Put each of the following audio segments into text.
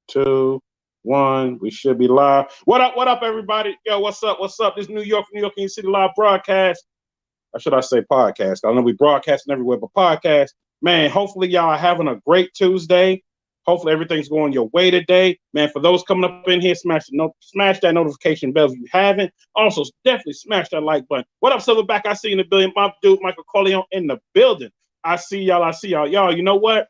2, 1. We should be live. What up, everybody? Yo, what's up? What's up? This New York in your city live broadcast. Or should I say podcast? I know we broadcasting everywhere, but podcast. Man, hopefully y'all are having a great Tuesday. Hopefully everything's going your way today. Man, for those coming up in here, smash that notification bell if you haven't. Also, definitely smash that like button. What up, Silverback? I see you in the building. My dude, Michael Corleone in the building. I see y'all. Y'all, you know what?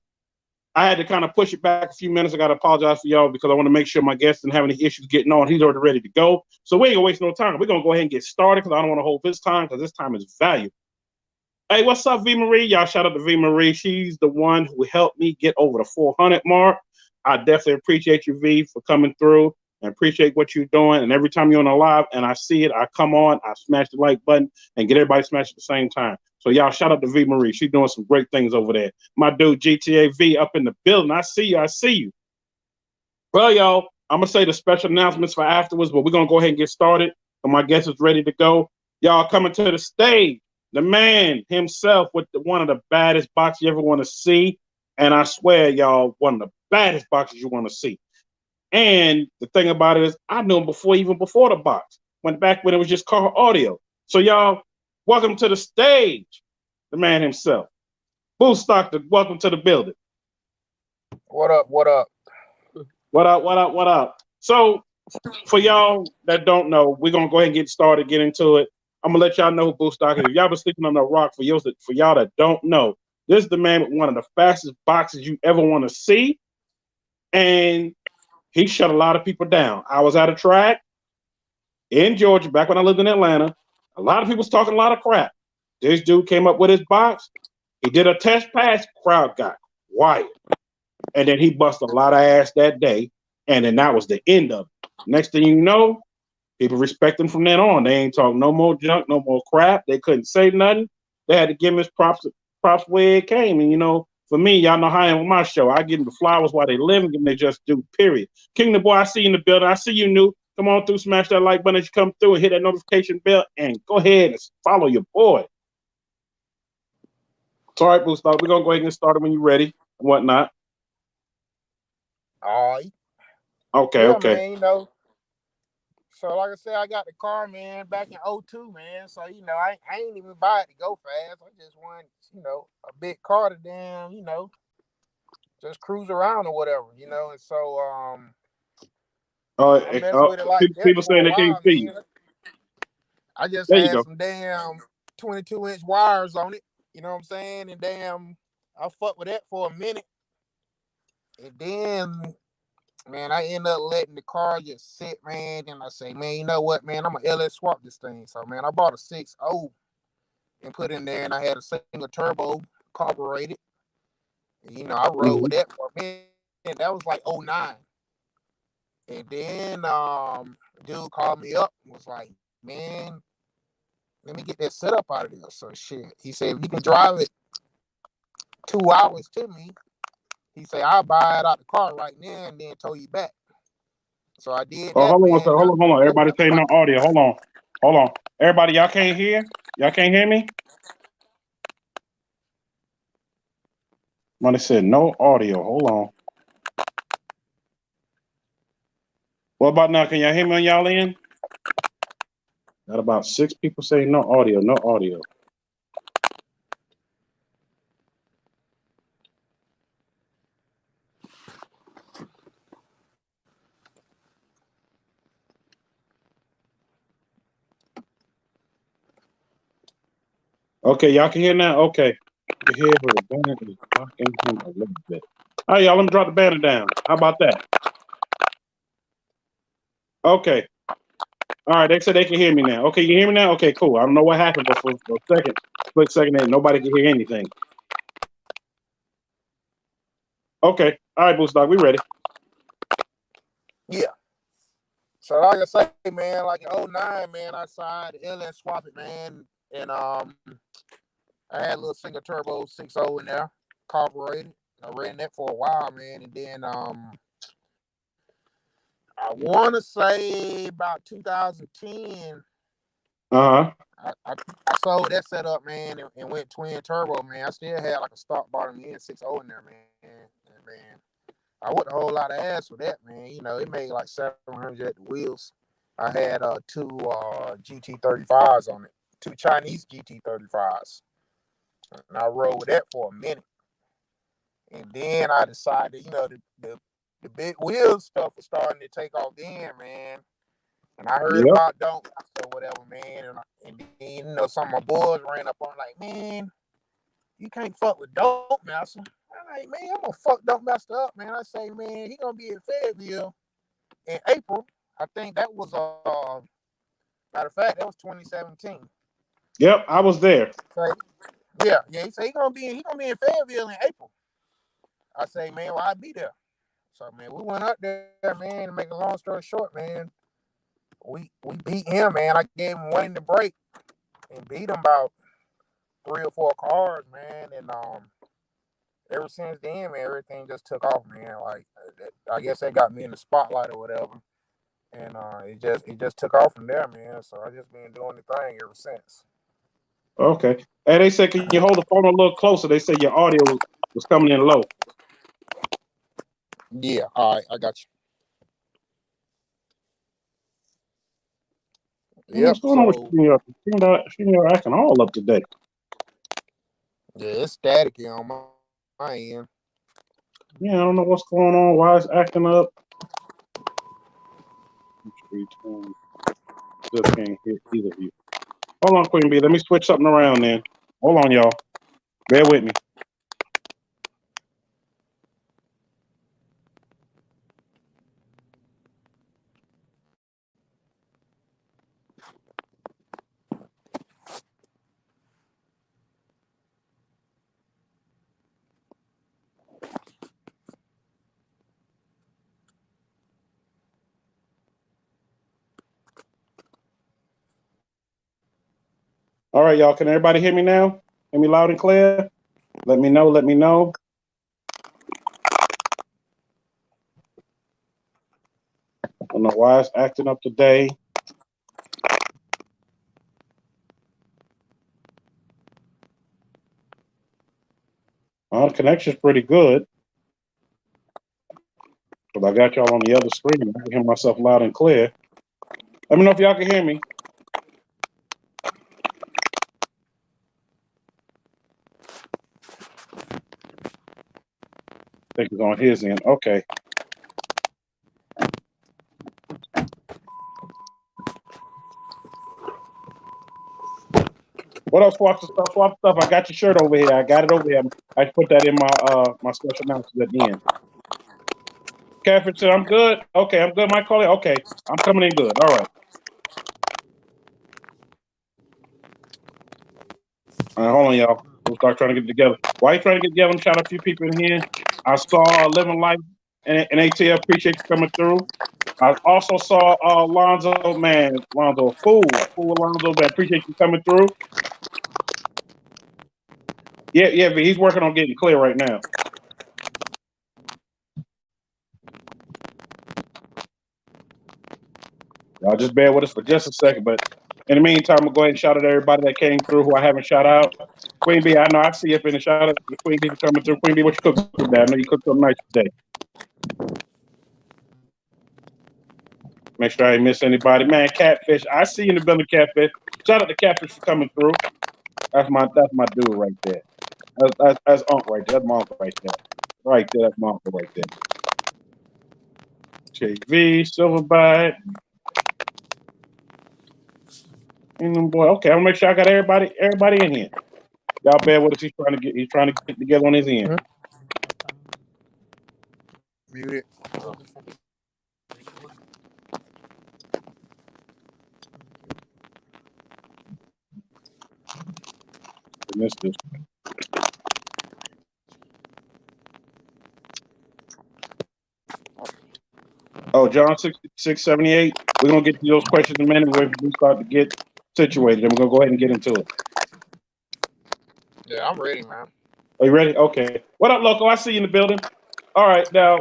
I had to kind of push it back a few minutes. I got to apologize for y'all because I want to make sure my guest didn't have any issues getting on. He's already ready to go. So we ain't going to waste no time. We're going to go ahead and get started because I don't want to hold this time because this time is valuable. Hey, what's up, V Marie? Y'all shout out to V Marie. She's the one who helped me get over the 400 mark. I definitely appreciate you, V, for coming through and appreciate what you're doing. And every time you're on a live and I see it, I come on, I smash the like button and get everybody smashed at the same time. So y'all shout out to V Marie. She's doing some great things over there. My dude GTA V up in the building. I see you. Well, y'all, I'm gonna say the special announcements for afterwards, but we're gonna go ahead and get started. So my guest is ready to go. Y'all coming to the stage. The man himself with one of the baddest boxes you ever want to see. And I swear, y'all, one of the baddest boxes you want to see. And the thing about it is, I knew him even before the box. Went back when it was just car audio. So y'all, welcome to the stage, the man himself. Boo Stockton, welcome to the building. What up? What up? So for y'all that don't know, we're gonna go ahead and get started, get into it. I'm gonna let y'all know who Boo Stock is. If y'all been sleeping on the rock, for y'all that don't know, this is the man with one of the fastest boxes you ever want to see. And he shut a lot of people down. I was at a track in Georgia back when I lived in Atlanta. A lot of people was talking a lot of crap. This dude came up with his box. He did a test pass. Crowd got quiet. And then he busted a lot of ass that day. And then that was the end of it. Next thing you know, people respect him from then on. They ain't talk no more junk, no more crap. They couldn't say nothing. They had to give him his props where it came. And, for me, y'all know how I am with my show. I give them the flowers while they live and give them their just due, period. King the Boy, I see you in the building. I see you new. Come on through, smash that like button as you come through and hit that notification bell and go ahead and follow your boy. It's all right, Boost. We're going to go ahead and get started when you're ready and whatnot. All right. Okay. Man, so like I said, I got the car, man, back in 02, man. So, I ain't even buy it to go fast. I just want, a big car to damn, just cruise around or whatever, And so, I messed with it like that people for saying a they can't while, see you. man. I just There you had go. some damn 22-inch wires on it, you know what I'm saying? And damn, I fucked with that for a minute. And then, man, I end up letting the car just sit, man. And I say, man, you know what, man? I'm gonna LS swap this thing. So, man, I bought a 6.0 and put in there, and I had a single turbo carbureted. And, I rode with that for a minute. That was like 09. And then dude called me up and was like, man, let me get that setup out of there. So shit. He said, if you can drive it 2 hours to me, he said, I'll buy it out the car right now and then tow you back. So I did Oh, that, hold on, man. hold on. Everybody saying no audio. Hold on. Everybody, y'all can't hear? Y'all can't hear me? Somebody said no audio. Hold on. What about now? Can y'all hear me on y'all end? Got about 6 people saying no audio, no audio. Okay, y'all can hear now? Okay. You hear where the banner is blocking him a little bit. All right, y'all, let me drop the banner down. How about that? Okay. All right, they said they can hear me now. Okay, you hear me now? Okay, cool. I don't know what happened, but for a split second there, nobody could hear anything. Okay. All right, Boost Dog, we ready. Yeah. So like I say, man, like in 09, man, I decided to LS swap it, man. And I had a little single turbo 6.0 in there, carbureted. I ran that for a while, man. And then I want to say about 2010, Uh-huh. I sold that setup, man, and went twin turbo, man. I still had like a stock bottom end 6.0 in there, man. And man, I whooped a whole lot of ass for that, man. You know, it made like 700 at the wheels. I had two GT35s on it, two Chinese GT35s, and I rode with that for a minute. And then I decided, you know, the big wheel stuff was starting to take off then, man. And I heard about Don't or whatever, man. And then, you know, some of my boys ran up on like, man, you can't fuck with Dope Master. I'm like, man, I'm gonna fuck Dope Master up, man. I say, man, he gonna be in Fayetteville in April. I think that was matter of fact, that was 2017. Yep, I was there. So, yeah. He said he gonna be in Fayetteville in April. I say, man, well, I'll be there. So, man, we went up there, man. To make a long story short, man, we beat him, man. I gave him one in the break and beat him about 3 or 4 cars, man. And ever since then, man, everything just took off, man. Like, I guess they got me in the spotlight or whatever, and it just took off from there, man. So I just been doing the thing ever since. Okay. Hey, they said, can you hold the phone a little closer? They said your audio was coming in low. Yeah, all right, I got you. What's going on with StreamYard acting all up to date? Yeah, it's staticky on my end. Yeah, I don't know what's going on. Why it's acting up? Still can't hear either of you. Hold on, Queen B. Let me switch something around then. Hold on, y'all. Bear with me. All right, y'all. Can everybody hear me now? Hear me loud and clear? Let me know. Let me know. I don't know why it's acting up today. The connection's pretty good. But I got y'all on the other screen. I can hear myself loud and clear. Let me know if y'all can hear me. I think it's on his end. Okay. What else? Swap stuff. I got your shirt over here. I got it over here. I put that in my special announcement at the end. Catherine said, I'm good. Okay, I'm good. Mike Coley. Okay, I'm coming in good. All right. All right, hold on, y'all. We'll start trying to get together. While you trying to get together, I'm shout out a few people in here. I saw Living Life and ATL. Appreciate you coming through. I also saw Lonzo, man. Lonzo, fool Lonzo, man. Appreciate you coming through. Yeah, but he's working on getting clear right now. Y'all just bear with us for just a second. But in the meantime, we'll go ahead and shout out everybody that came through who I haven't shout out. Queen B, I know I see you up in the shout out. Queen B coming through. Queen B, what you cooked today? I know you cooked something nice today. Make sure I ain't miss anybody. Man, Catfish, I see you in the building, Catfish. Shout out to Catfish for coming through. That's my dude right there. That's Unc right there. That's my uncle right there. Right there, that's my uncle right there. JV, Silverback. And boy, okay, I'm gonna make sure I got everybody in here. Y'all bear with us. He's trying to get together on his end. Mute it. I missed this. Oh, John 678. We're gonna get to those questions in a minute. When we start to get situated, and we're gonna go ahead and get into it. Yeah, I'm ready, man. Are you ready? Okay. What up, Loco? I see you in the building. All right, now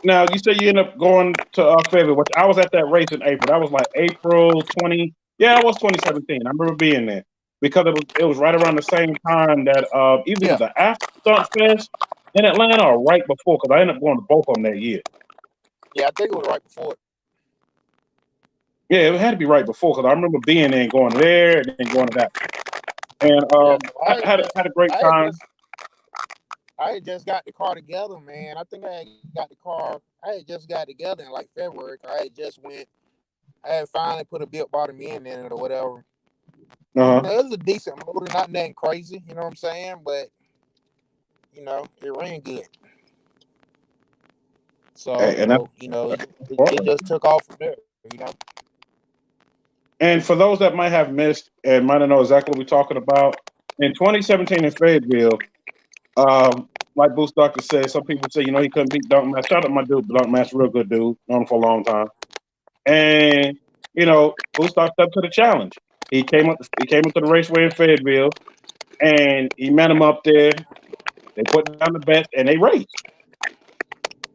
you said you end up going to Fayetteville, which I was at that race in April. That was like April 20. Yeah, that was 2017. I remember being there because it was right around the same time that either the after Stunt Fest in Atlanta or right before? Because I ended up going to both of them that year. Yeah, I think it was right before it. Yeah, it had to be right before because I remember being there and going there and then going to that. And Yeah, so had a great time. I had just got the car together, man. I think I had got the car. I had just got together in like February. I had just went. I had finally put a built bottom in it or whatever. Uh-huh. It was a decent motor, not nothing crazy. You know what I'm saying? But it ran good. So And that's it just took off from there. And for those that might have missed and might not know exactly what we're talking about, in 2017 in Fayetteville, like Boost Doctor said, some people say, he couldn't beat Dunk Master. Shout out to my dude, Dunk Master, real good dude, known him for a long time. And Boost Doctor stepped to the challenge. He came up to the raceway in Fayetteville, and he met him up there. They put down the bets, and they raced.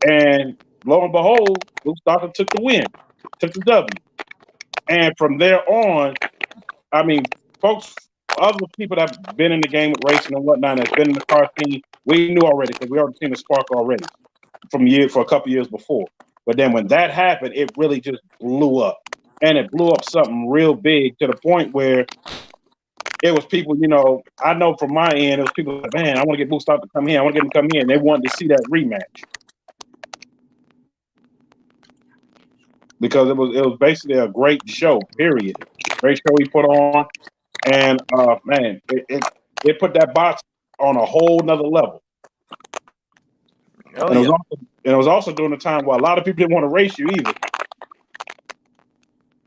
And lo and behold, Boost Doctor took the win, took the W. And from there on, I mean, folks, other people that have been in the game with racing and whatnot, that's been in the car scene, we knew already because we already seen the spark already for a couple years before. But then when that happened, it really just blew up, and it blew up something real big to the point where it was people. I know from my end, it was people like, man, I want to get Boost Stop to come here. I want to get him to come here, and they wanted to see that rematch because it was basically a great show. Period. Great show he put on. And man, it put that box on a whole nother level. Oh And yeah. it was also during a time where a lot of people didn't want to race you either.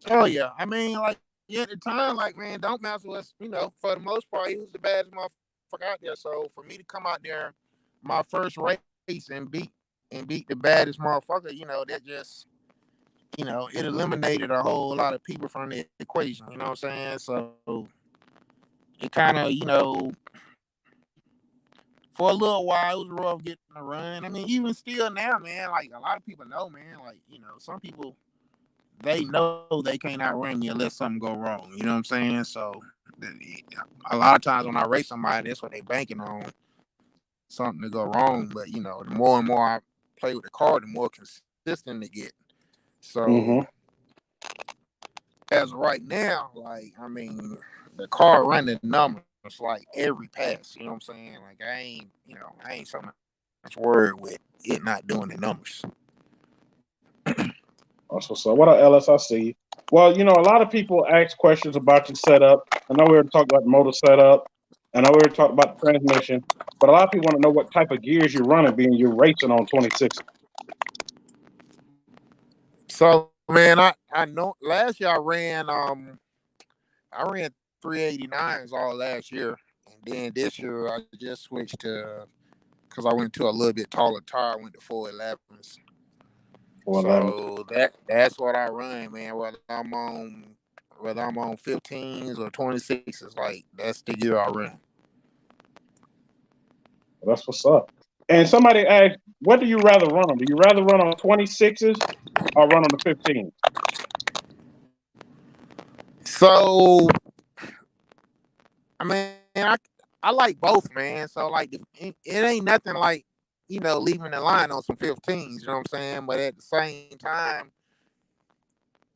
Oh yeah. I mean, like at the time, like man, Dunk Master was, for the most part, he was the baddest motherfucker out there. So for me to come out there, my first race and beat the baddest motherfucker, that just it eliminated a whole lot of people from the equation. You know what I'm saying? So it kind of, for a little while, it was rough getting a run. I mean, even still now, man, like a lot of people know, man, like, some people, they know they can't outrun me unless something go wrong. You know what I'm saying? So a lot of times when I race somebody, that's what they banking on, something to go wrong. But, the more and more I play with the car, the more consistent they get. So as of right now, like, I mean, the car running numbers like every pass. You know what I'm saying? Like I ain't so much worried with it not doing the numbers. So what up, Ellis? I see you. Well, a lot of people ask questions about your setup. I know we were talking about the motor setup. I know we were talking about the transmission. But a lot of people want to know what type of gears you're running, being you're racing on 26. So man, I know last year I ran 389s all last year, and then this year I just switched to because I went to a little bit taller tire. I went to 411s. 411. So that's what I run, man. Whether I'm on 15s or 26s, like that's the gear I run. That's what's up. And somebody asked, what do you rather run on? Do you rather run on 26s or run on the 15s? So I mean, I like both, man. So like, it ain't nothing like leaving the line on some 15s. You know what I'm saying? But at the same time,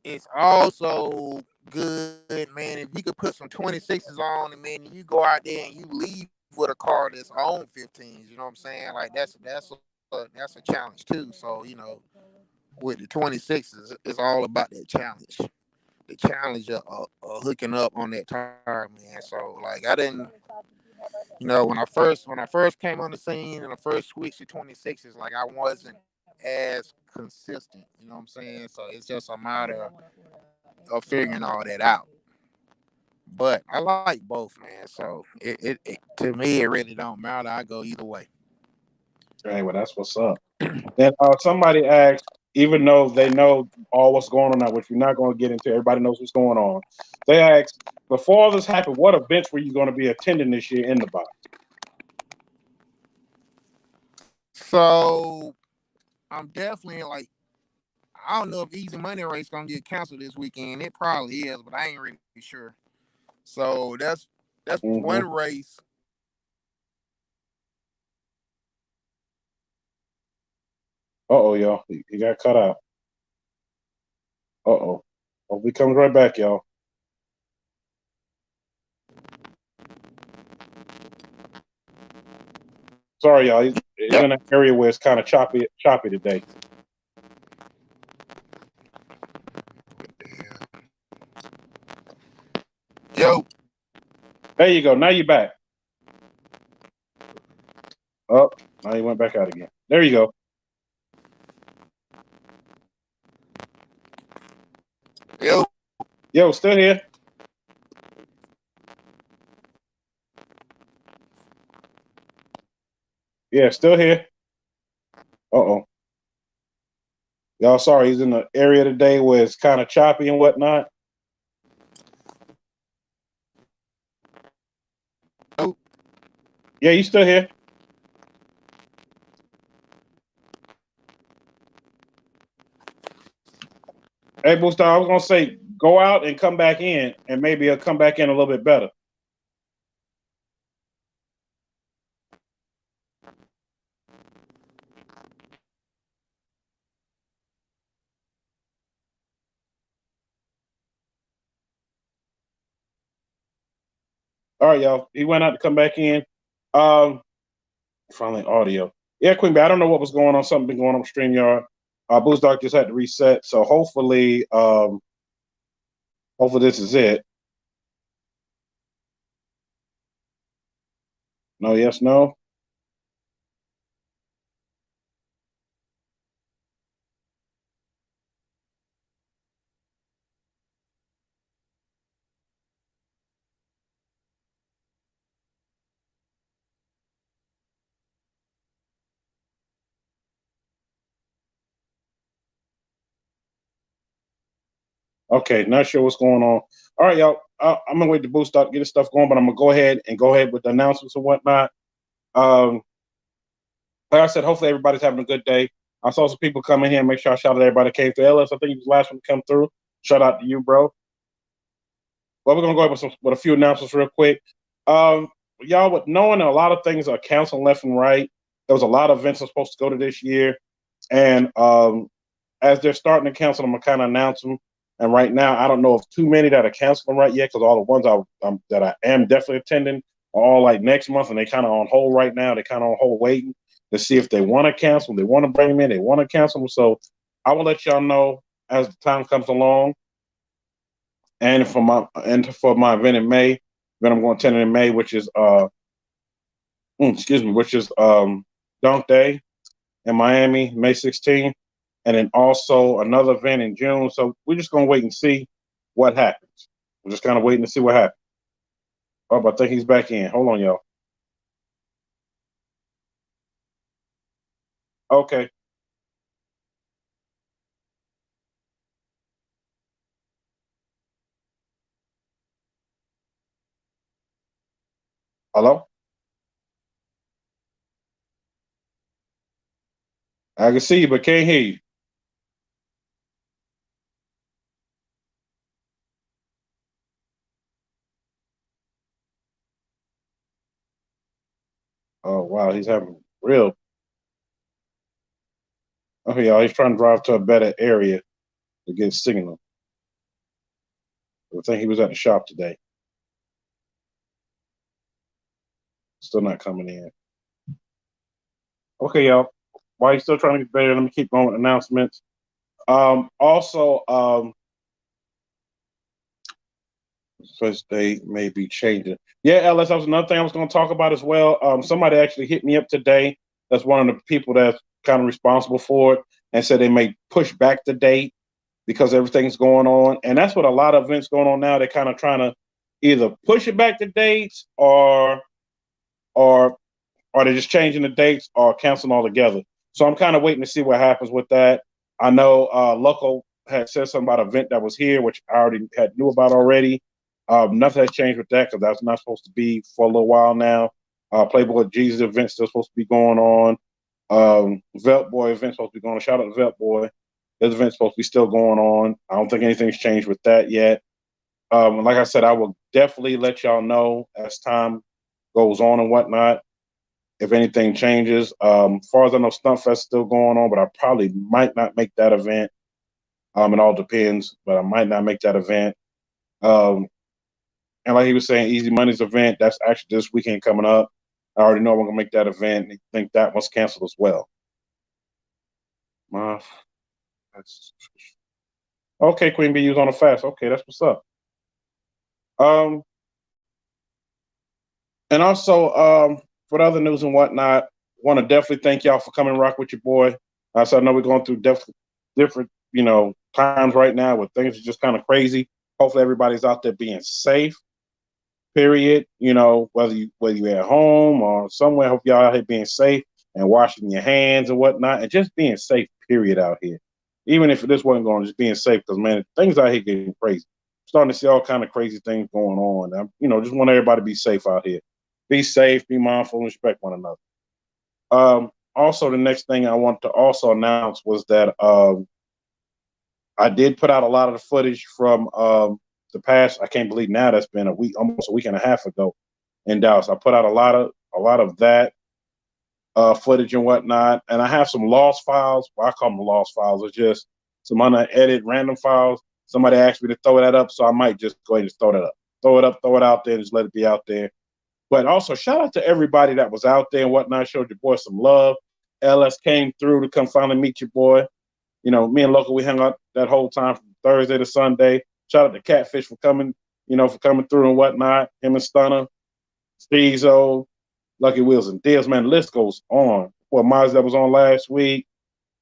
it's also good, man. If you could put some 26s on, and man, you go out there and you leave with a car that's on 15s. You know what I'm saying? Like that's a challenge too. So with the 26s, it's all about that challenge. The challenge of hooking up on that tire, man. So like I didn't, when I first came on the scene and I first switched to 26s, like I wasn't as consistent. You know what I'm saying? So it's just a matter of figuring all that out. But I like both, man. So it to me it really don't matter. I go either way. Hey, well, that's what's up. Then somebody asked, even though they know all what's going on now, which we're not going to get into, everybody knows what's going on. They asked, before all this happened, what events were you going to be attending this year in the box? So I'm definitely like, I don't know if Easy Money Race gonna get canceled this weekend. It probably is, but I ain't really sure. So that's one race Uh-oh, y'all. He got cut out. Uh-oh. Hope he comes right back, y'all. Sorry, y'all. He's Yep. in an area where it's kind of choppy today. Yo. There you go. Now you're back. Oh, now he went back out again. There you go. Yo. Yo, still here. Yeah, still here. Uh-oh. Y'all sorry, he's in the area today where it's kind of choppy and whatnot. Oh. Yeah, you still here. Hey, Booster, I was gonna say go out and come back in, and maybe he'll come back in a little bit better. All right, y'all. He went out to come back in. Finally audio. Yeah, Queen Bee, I don't know what was going on. Something been going on with StreamYard. Boost Doc just had to reset. So hopefully this is it. No, yes, no. Okay, not sure what's going on. All right, y'all. I'm gonna wait to Boost Doc get his stuff going, but I'm gonna go ahead with the announcements and whatnot. Um, like I said, hopefully everybody's having a good day. I saw some people coming here. Make sure I shout out everybody that came through. Ellis, I think he was the last one to come through. Shout out to you, bro. Well, we're gonna go ahead with a few announcements real quick. Um, y'all, with knowing a lot of things are canceling left and right, there was a lot of events that were supposed to go to this year, and as they're starting to cancel them, I kind of announce them. And right now, I don't know if too many that are canceling right yet because all the ones that I am definitely attending are all like next month, and they kind of on hold right now. They kind of on hold waiting to see if they want to cancel. They want to bring them in. They want to cancel them. So I will let y'all know as the time comes along. And for my event in May, then I'm going to attend in May, which is Dunk Day in Miami, May 16th, and then also another event in June. So we're just gonna wait and see what happens. We're just kind of waiting to see what happens. Oh, but I think he's back in. Hold on, y'all. Okay. Hello? I can see you, but can't hear you. Oh wow, he's having real. Okay, y'all. He's trying to drive to a better area to get signal. I think he was at the shop today. Still not coming in. Okay, y'all. While he's still trying to get better, let me keep going with announcements. Also, first date may be changing. Yeah, Ellis, that was another thing I was going to talk about as well. Somebody actually hit me up today. That's one of the people that's kind of responsible for it, and said they may push back the date because everything's going on. And that's what a lot of events going on now. They're kind of trying to either push it back the dates or or they're just changing the dates or canceling altogether. So I'm kind of waiting to see what happens with that. I know Loco had said something about an event that was here, which I already had knew about already. Nothing has changed with that because that's not supposed to be for a little while now. Playboy Jesus event still supposed to be going on. Velt Boy event supposed to be going on. Shout out to Velt Boy. His event's supposed to be still going on. I don't think anything's changed with that yet. Like I said, I will definitely let y'all know as time goes on and whatnot. if anything changes. As far as I know, Stunt Fest is still going on, but I probably might not make that event. It all depends, but I might not make that event. Um, and like he was saying, Easy Money's event, that's actually this weekend coming up. I already know I'm gonna make that event. I think that one's canceled as well. My, okay, Queen B, you was on a fast. Okay, that's what's up. Um, and also, for the other news and whatnot, want to definitely thank y'all for coming rock with your boy. So I know we're going through different, times right now where things are just kind of crazy. Hopefully, everybody's out there being safe. Period. Whether you're at home or somewhere, hope y'all out here being safe and washing your hands and whatnot, and just being safe. Period out here. Even if this wasn't going, just being safe because man, things out here getting crazy. Starting to see all kind of crazy things going on. Just want everybody to be safe out here. Be safe, be mindful, and respect one another. Also, the next thing I want to also announce was that I did put out a lot of the footage from the past. I can't believe now that's been almost a week and a half ago in Dallas. I put out a lot of that footage and whatnot, and I have some lost files. Well, I call them lost files. It's just some unedited random files. Somebody asked me to throw that up, so I might just go ahead and throw that up. Throw it up, throw it out there, and just let it be out there. But also, shout out to everybody that was out there and whatnot. Showed your boy some love. LS came through to come finally meet your boy. Me and Local, we hung out that whole time from Thursday to Sunday. Shout out to Catfish for coming, for coming through and whatnot. Him and Stunner, Steezo, Lucky Wheels and Deals. Man, the list goes on. Well, Miles that was on last week.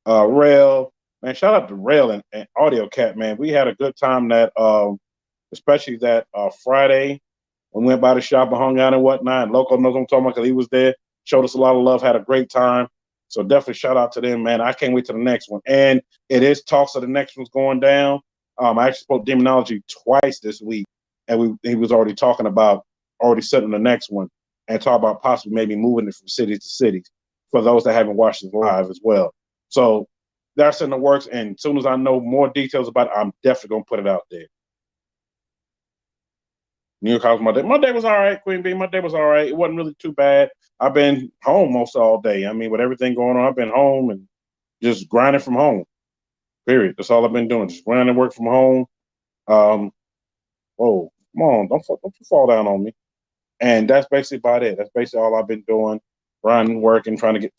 Rail. Man, shout out to Rail and Audio Cat, man. We had a good time especially that Friday. We went by the shop and hung out and whatnot. And Local knows what I'm talking about because he was there. Showed us a lot of love, had a great time. So definitely shout out to them, man. I can't wait to the next one. And it is talks of the next one's going down. I actually spoke Demonology twice this week, and he was already talking about setting the next one and talk about possibly maybe moving it from city to city for those that haven't watched it live as well. So that's in the works. And as soon as I know more details about it, I'm definitely going to put it out there. New York House, my day. My day was all right, Queen B. My day was all right. It wasn't really too bad. I've been home most all day. I mean, with everything going on, I've been home and just grinding from home. Period. That's all I've been doing. Just grinding, work from home. Oh, come on, don't you fall down on me. And that's basically about it. That's basically all I've been doing. Grinding, working, trying to get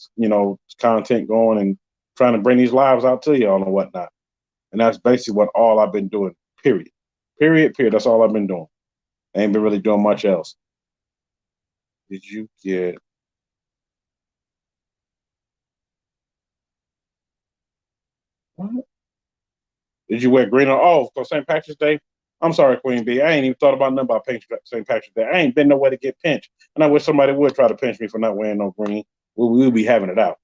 content going, and trying to bring these lives out to y'all and whatnot. And that's basically what all I've been doing. Period. Period. That's all I've been doing. I ain't been really doing much else. Did you get? What? Did you wear green? For St. Patrick's Day? I'm sorry, Queen B. I ain't even thought about nothing about St. Patrick's Day. I ain't been nowhere to get pinched. And I wish somebody would try to pinch me for not wearing no green. We'll be having it out.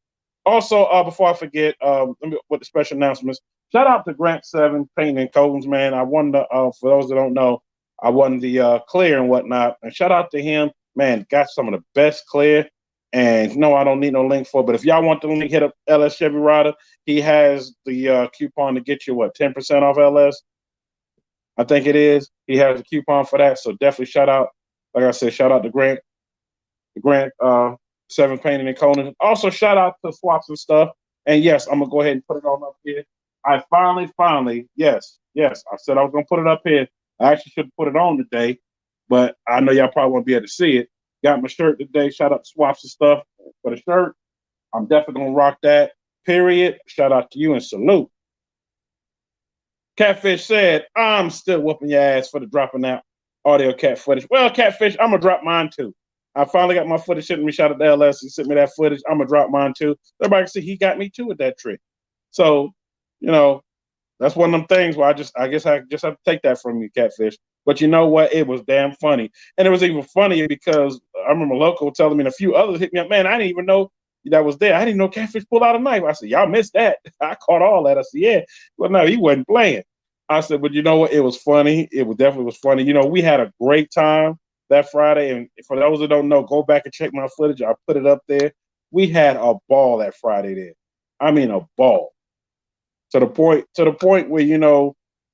Also, before I forget, with the special announcements, shout out to Grant 7, Painting and Coatings, man. I won for those that don't know, I won the clear and whatnot. And shout out to him, man, got some of the best clear. And no, I don't need no link for it. But if y'all want the link, hit up LS Chevy Rider. He has the coupon to get you, 10% off LS? I think it is. He has a coupon for that. So definitely shout out, like I said, shout out to Grant 7 Painting and Coating. Also, shout out to Swaps and Stuff. And yes, I'm going to go ahead and put it on up here. I finally, yes, I said I was going to put it up here. I actually should have put it on today, but I know y'all probably won't be able to see it. Got my shirt today. Shout out to Swaps and Stuff for the shirt. I'm definitely going to rock that. Period. Shout out to you and salute. Catfish said, I'm still whooping your ass for the dropping that audio cat footage. Well, Catfish, I'm going to drop mine too. I finally got my footage sent me. Shout out to LS. He sent me that footage. I'm going to drop mine too. Everybody can see he got me too with that trick. So, that's one of them things where I guess I just have to take that from you, Catfish. But you know what? It was damn funny. And it was even funnier because I remember Loco telling me and a few others hit me up. Man, I didn't even know that was there. I didn't know Catfish pulled out a knife. I said, y'all missed that. I caught all that. I said, yeah. But no, he wasn't playing. I said, but you know what? It was funny. It definitely was funny. We had a great time that Friday. And for those that don't know, go back and check my footage. I put it up there. We had a ball that Friday there. I mean, a ball. To the point where,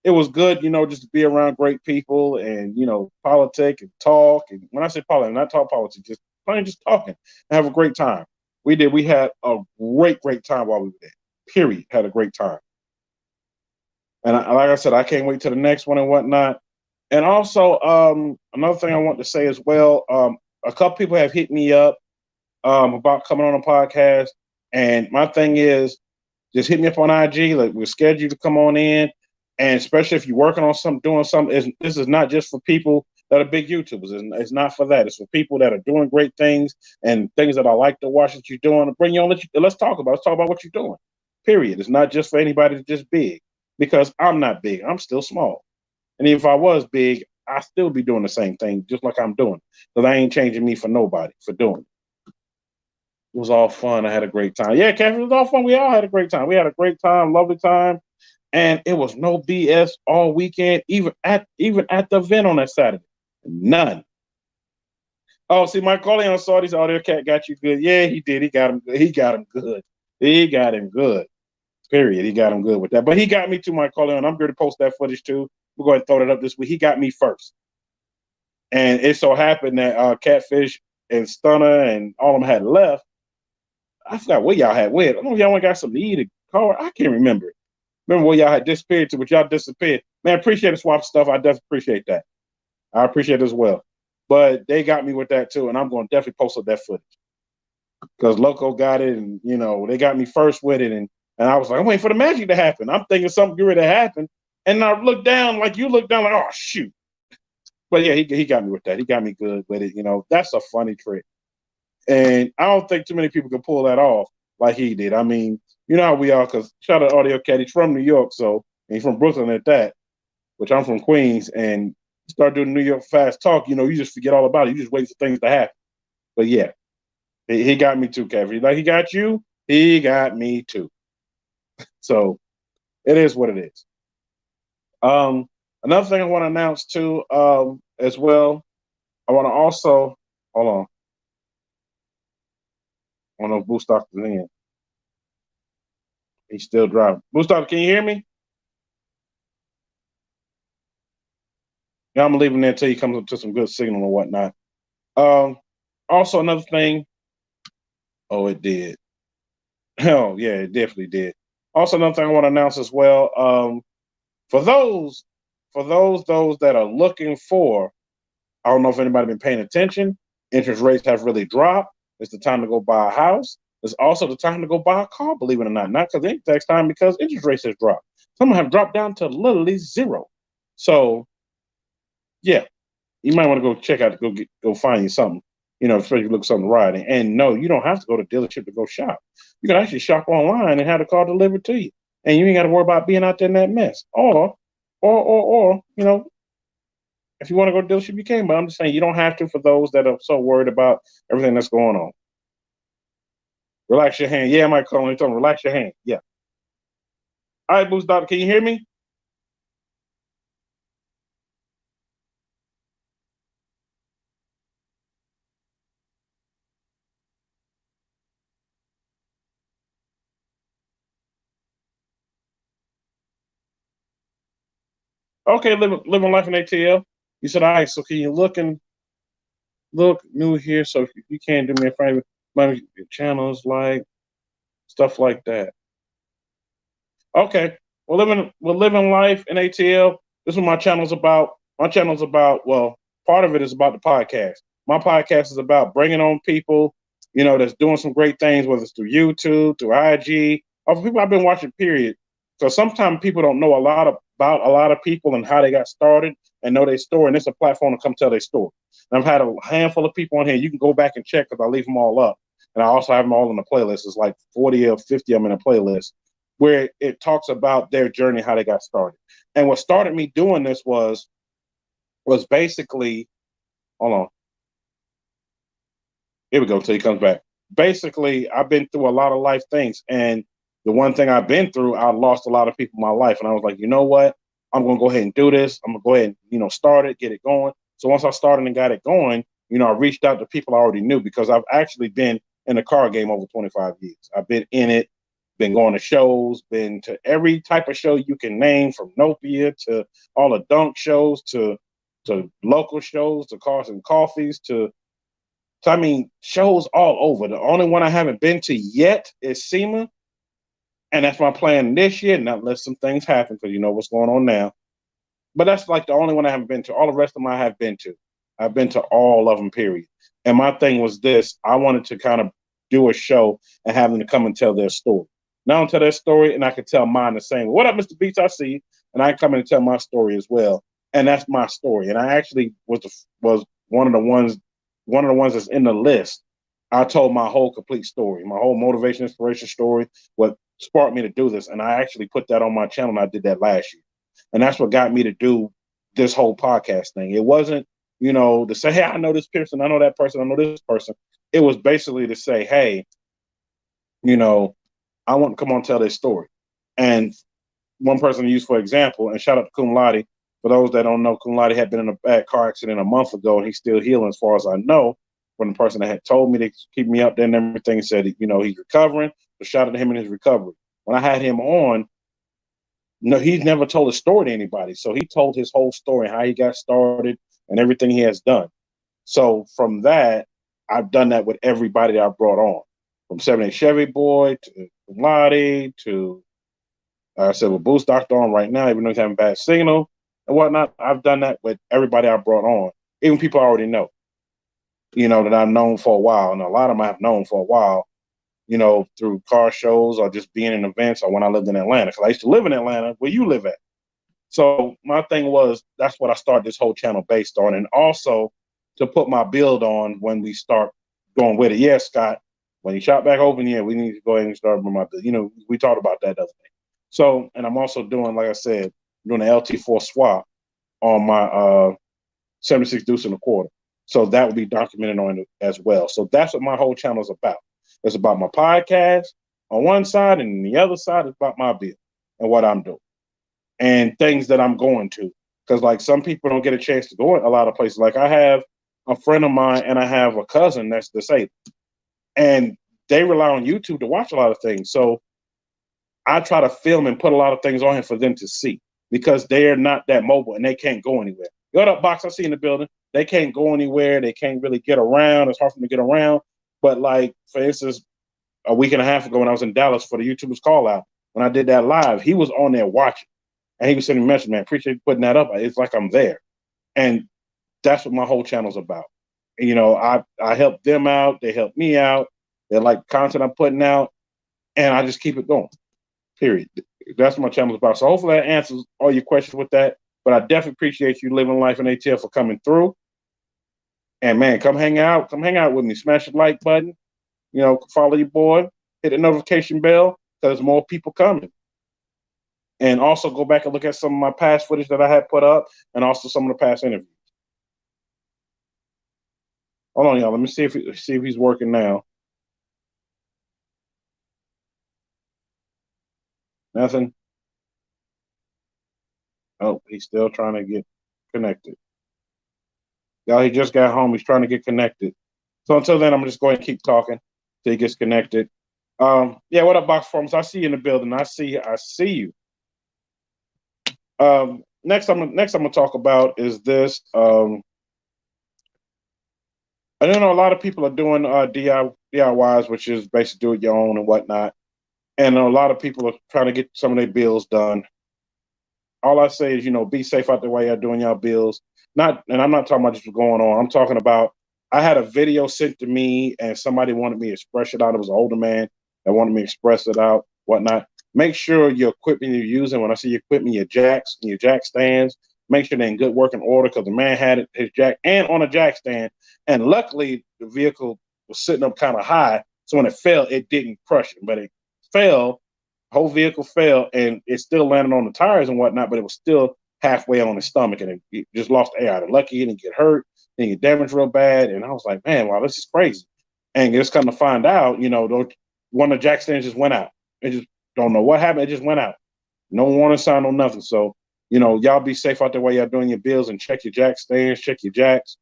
it was good, just to be around great people and, politic and talk. And when I say politics, not talk politics, just plain just talking and have a great time. We did. We had a great time while we were there. Period. Had a great time. And like I said, I can't wait to the next one and whatnot. And also, another thing I want to say as well, a couple people have hit me up about coming on a podcast. And my thing is, just hit me up on IG. Like, we're scheduled to come on in. And especially if you're working on something, doing something, this is not just for people that are big YouTubers. It's not for that. It's for people that are doing great things and things that I like to watch that you're doing. Bring you on. Let's talk about. Let's talk about what you're doing. Period. It's not just for anybody that's just big, because I'm not big. I'm still small. And if I was big, I'd still be doing the same thing, just like I'm doing. Because I ain't changing me for nobody for doing it. It was all fun. I had a great time. Yeah, Kevin, it was all fun. We all had a great time. We had a great time, lovely time. And it was no BS all weekend, even at the event on that Saturday. None. Oh, see, Mike Corleone saw this audio cat got you good. Yeah, he did. He got him good. He got him good. He got him good. Period. He got him good with that. But he got me too, Mike Corleone. I'm going to post that footage too. We're going to throw that up this week. He got me first. And it so happened that Catfish and Stunner and all of them had left. I forgot what y'all had. Wait, I don't know if y'all went got something to eat, a car. I can't remember. Remember where y'all had disappeared to, but y'all disappeared. Man, appreciate the swap stuff. I definitely appreciate that. I appreciate it as well. But they got me with that too, and I'm going to definitely post up that footage. Because Loco got it, and, they got me first with it, and I was like, I'm waiting for the magic to happen. I'm thinking something good to happen. And I looked down like you looked down like, oh, shoot. But yeah, he got me with that. He got me good with it. That's a funny trick. And I don't think too many people can pull that off like he did. I mean, you know how we are, because shout out Audio Cat. He's from New York, and he's from Brooklyn at that, which I'm from Queens. And start doing New York fast talk, you just forget all about it. You just wait for things to happen. But yeah, he got me too, Kevin. Like he got you, he got me too. So it is what it is. Another thing I want to announce too, as well. I want to also hold on. I don't know if Boost Doctor's in. He's still driving. Boost Doctor, can you hear me? Yeah, I'm gonna leave him there until he comes up to some good signal or whatnot. Also another thing. Oh, it did. Hell yeah, it definitely did. Also another thing I want to announce as well. For those that are looking for, I don't know if anybody been paying attention. Interest rates have really dropped. It's the time to go buy a house. It's also the time to go buy a car, believe it or not. Not because the tax time, because interest rates have dropped. Some have dropped down to literally zero. So yeah, you might want to go check out, go find you something, especially if you look something right. And no, you don't have to go to dealership to go shop. You can actually shop online and have the car delivered to you. And you ain't got to worry about being out there in that mess. Or, if you want to go to dealership, you can. But I'm just saying, you don't have to for those that are so worried about everything that's going on. Relax your hand. Yeah, I might call you. Relax your hand. Yeah. All right, Boost Doctor, can you hear me? Okay, living life in ATL. You said, all right, so can you look new here? So if you can't do me a favor, my channels like stuff like that. Okay. We're living life in ATL. This is what my channel's about. My channel's about, well, part of it is about the podcast. My podcast is about bringing on people, that's doing some great things, whether it's through YouTube, through IG, or for people I've been watching, period. So sometimes people don't know a lot about a lot of people and how they got started and know their story. And it's a platform to come tell their story. And I've had a handful of people on here. You can go back and check because I leave them all up. And I also have them all in the playlist. It's like 40 or 50 of them in a playlist where it talks about their journey, how they got started. And what started me doing this was basically, hold on. Here we go till he comes back. Basically, I've been through a lot of life things. And the one thing I've been through, I lost a lot of people in my life. And I was like, you know what? I'm going to go ahead and do this. I'm going to go ahead and, start it, get it going. So once I started and got it going, I reached out to people I already knew because I've actually been in the car game over 25 years. I've been in it, been going to shows, been to every type of show you can name, from Nopia to all the dunk shows to local shows, to Cars and Coffees, to So I mean, shows all over. The only one I haven't been to yet is SEMA, and that's my plan this year. Not unless some things happen, because you know what's going on now. But that's like the only one I haven't been to. All the rest of them I have been to. I've been to all of them, period. And my thing was this: I wanted to kind of do a show and have them to come and tell their story. Now, tell their story, and I could tell mine the same. What up, Mr. Beats? I see you. And I can come in and tell my story as well. And that's my story. And I actually was one of the ones that's in the list. I told my whole complete story, my whole motivation, inspiration story, what sparked me to do this. And I actually put that on my channel, and I did that last year. And that's what got me to do this whole podcast thing. It wasn't, to say, hey, I know this person, I know that person, I know this person. It was basically to say, hey, I want to come on and tell this story. And one person to use for example, and shout out to Cum Laude. For those that don't know, Cum Laude had been in a bad car accident a month ago, and he's still healing as far as I know. From the person that had told me to keep me up there and everything, said, he's recovering. So shout out to him in his recovery. When I had him on, no, he's never told a story to anybody. So he told his whole story, how he got started and everything he has done. So from that, I've done that with everybody that I brought on. From 78 Chevy Boy to Lottie to, like I said, with Boost Doctor on right now, even though he's having bad signal and whatnot, I've done that with everybody I brought on. Even people I already know, that I've known for a while. And a lot of them I've known for a while, through car shows or just being in events or when I lived in Atlanta. Because I used to live in Atlanta, where you live at. So my thing was, that's what I started this whole channel based on. And also to put my build on when we start going with it. Yeah, Scott, when you shop back open, yeah, we need to go ahead and start with my build. We talked about that the other day. So, and I'm also doing, like I said, doing an LT4 swap on my 76 deuce and a quarter. So that will be documented on it as well. So that's what my whole channel is about. It's about my podcast on one side, and the other side is about my build and what I'm doing and things that I'm going to. Because like some people don't get a chance to go in a lot of places. Like I have a friend of mine and I have a cousin that's disabled, and they rely on YouTube to watch a lot of things. So I try to film and put a lot of things on here for them to see, because they're not that mobile and they can't go anywhere. Go up, Box, I see in the building. They can't go anywhere. They can't really get around. It's hard for them to get around. But like, for instance, a week and a half ago when I was in Dallas for the YouTubers call out, when I did that live, he was on there watching. And he was sending me a message, man, appreciate you putting that up. It's like I'm there. And that's what my whole channel's about. I help them out. They help me out. They like content I'm putting out. And I just keep it going. Period. That's what my channel's about. So hopefully that answers all your questions with that. But I definitely appreciate you living life in ATL for coming through. And man, come hang out. Come hang out with me. Smash the like button. Follow your boy. Hit the notification bell, because there's more people coming. And also go back and look at some of my past footage that I had put up, and also some of the past interviews. Hold on, y'all. Let me see if he's working now. Nothing. Oh, he's still trying to get connected. Y'all, he just got home. He's trying to get connected. So until then, I'm just going to keep talking till he gets connected. Yeah, what up, Box Forms? I see you in the building. I see you. Next I'm gonna talk about is this. I know a lot of people are doing DIYs, which is basically do it your own and whatnot. And a lot of people are trying to get some of their bills done. All I say is, be safe out there while you're doing your bills. And I'm not talking about just what's going on. I'm talking about, I had a video sent to me and somebody wanted me to express it out. It was an older man that wanted me to express it out, whatnot. Make sure your equipment you're using, when I say your equipment, your jacks and your jack stands, make sure they're in good working order, because the man had his jack and on a jack stand. And luckily, the vehicle was sitting up kind of high. So when it fell, it didn't crush it, but it fell. Whole vehicle fell, and it still landed on the tires and whatnot, but it was still halfway on his stomach, and it just lost air out. And lucky he didn't get hurt, didn't get damaged real bad. And I was like, man, wow, this is crazy. And just come to find out, one of the jack stands just went out. It just don't know what happened. It just went out. No warning sign, no nothing. So, y'all be safe out there while y'all doing your bills, and check your jack stands, check your jacks.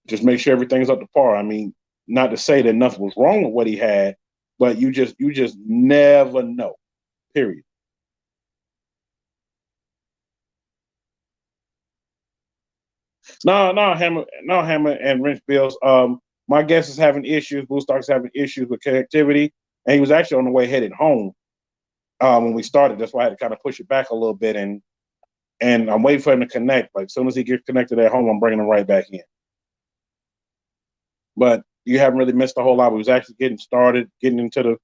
Just make sure everything's up to par. I mean, not to say that nothing was wrong with what he had, but you just never know. Period. Hammer and wrench bills. My guest is having issues. Blue Stock's having issues with connectivity, and he was actually on the way headed home when we started. That's why I had to kind of push it back a little bit, and I'm waiting for him to connect. Like as soon as he gets connected at home, I'm bringing him right back in. But you haven't really missed a whole lot. We was actually getting started, getting into the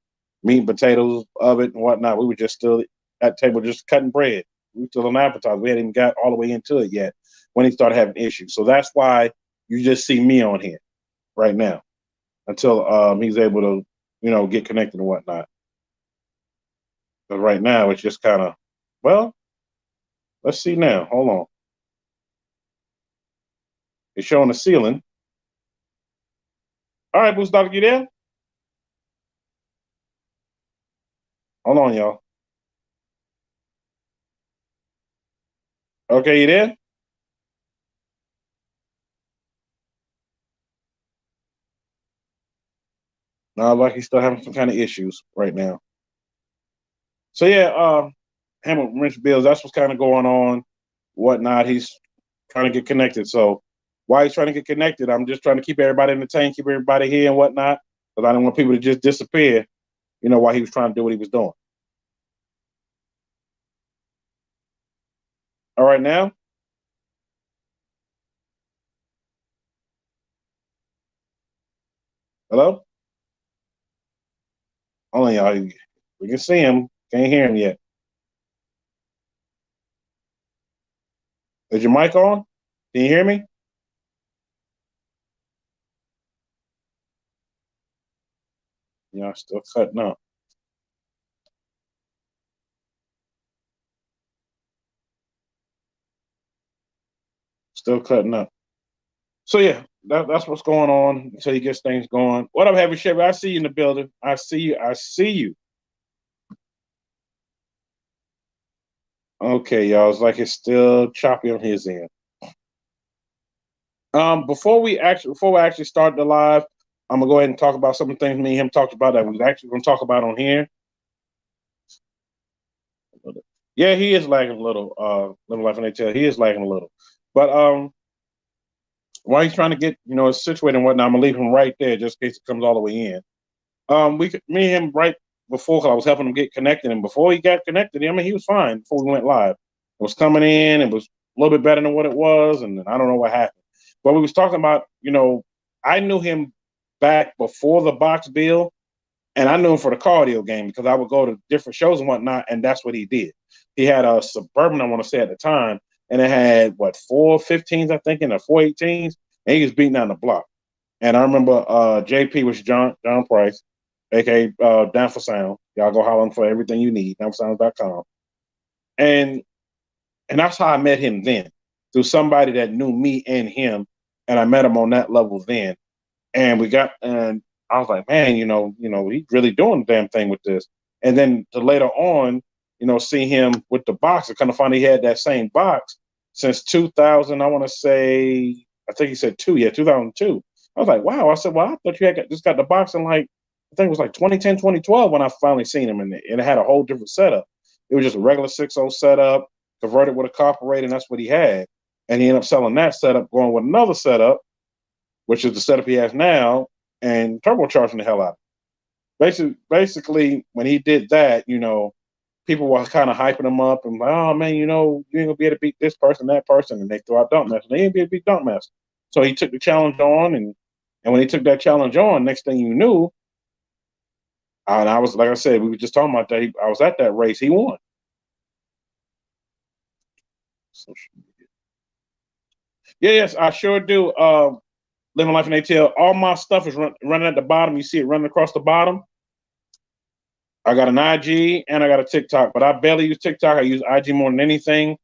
meat and potatoes of it and whatnot. We were just still at the table, just cutting bread. We were still on appetizer. We hadn't even got all the way into it yet when he started having issues. So that's why you just see me on here right now until he's able to, get connected and whatnot. But right now, it's just kind of, well, let's see now. Hold on. It's showing the ceiling. All right, Boost Doctor, you there? Hold on, y'all. Okay, you there? No, like he's still having some kind of issues right now. So yeah, Hammer Wrench Bills, that's what's kind of going on, whatnot. He's trying to get connected. So while he's trying to get connected, I'm just trying to keep everybody entertained, keep everybody here and whatnot, because I don't want people to just disappear, while he was trying to do what he was doing. All right, now. Hello? Hold on, y'all. We can see him. Can't hear him yet. Is your mic on? Can you hear me? Y'all still cutting up. Still cutting up. So yeah, that's what's going on until he gets things going. What up, Heavy Chevy? I see you in the building. I see you. I see you. Okay, y'all. It's like it's still choppy on his end. Before we actually start the live, I'm gonna go ahead and talk about some of the things me and him talked about that we was actually gonna talk about on here. Yeah, he is lagging a little. Living life in ATL, he is lagging a little. But while he's trying to get situated and whatnot, I'm gonna leave him right there just in case it comes all the way in. Me and him right before, cause I was helping him get connected, and before he got connected, I mean he was fine before we went live. It was coming in, it was a little bit better than what it was, and I don't know what happened. But we was talking about, I knew him back before the box bill, and I knew him for the cardio game because I would go to different shows and whatnot, and that's what he did. He had a Suburban, I want to say at the time, and it had what 415s, I think, and a 418s, and he was beating down the block. And I remember JP was John Price, aka Down for Sound. Y'all go holler for everything you need, downforsound.com. And that's how I met him then, through somebody that knew me and him, and I met him on that level then. And I was like, man, he's really doing the damn thing with this. And then to later on, see him with the box, I kind of found he had that same box since 2000. I want to say, I think he said 2002. I was like, wow. I said, well, I thought you had just got the box in like, I think it was like 2010, 2012 when I finally seen him, and it had a whole different setup. It was just a regular 6.0 setup, converted with a carburetor, and that's what he had. And he ended up selling that setup, going with another setup, which is the setup he has now, and turbocharging the hell out of it. Basically, when he did that, people were kind of hyping him up and like, oh man, you ain't gonna be able to beat this person, that person, and they threw out Dunk Master. They ain't be able to beat Dunk Master. So he took the challenge on, and when he took that challenge on, next thing you knew, and I was like I said, we were just talking about that. I was at that race. He won. Yeah, yes, I sure do. Living Life in ATL. All my stuff is running at the bottom. You see it running across the bottom. I got an IG and I got a TikTok, but I barely use TikTok. I use IG more than anything.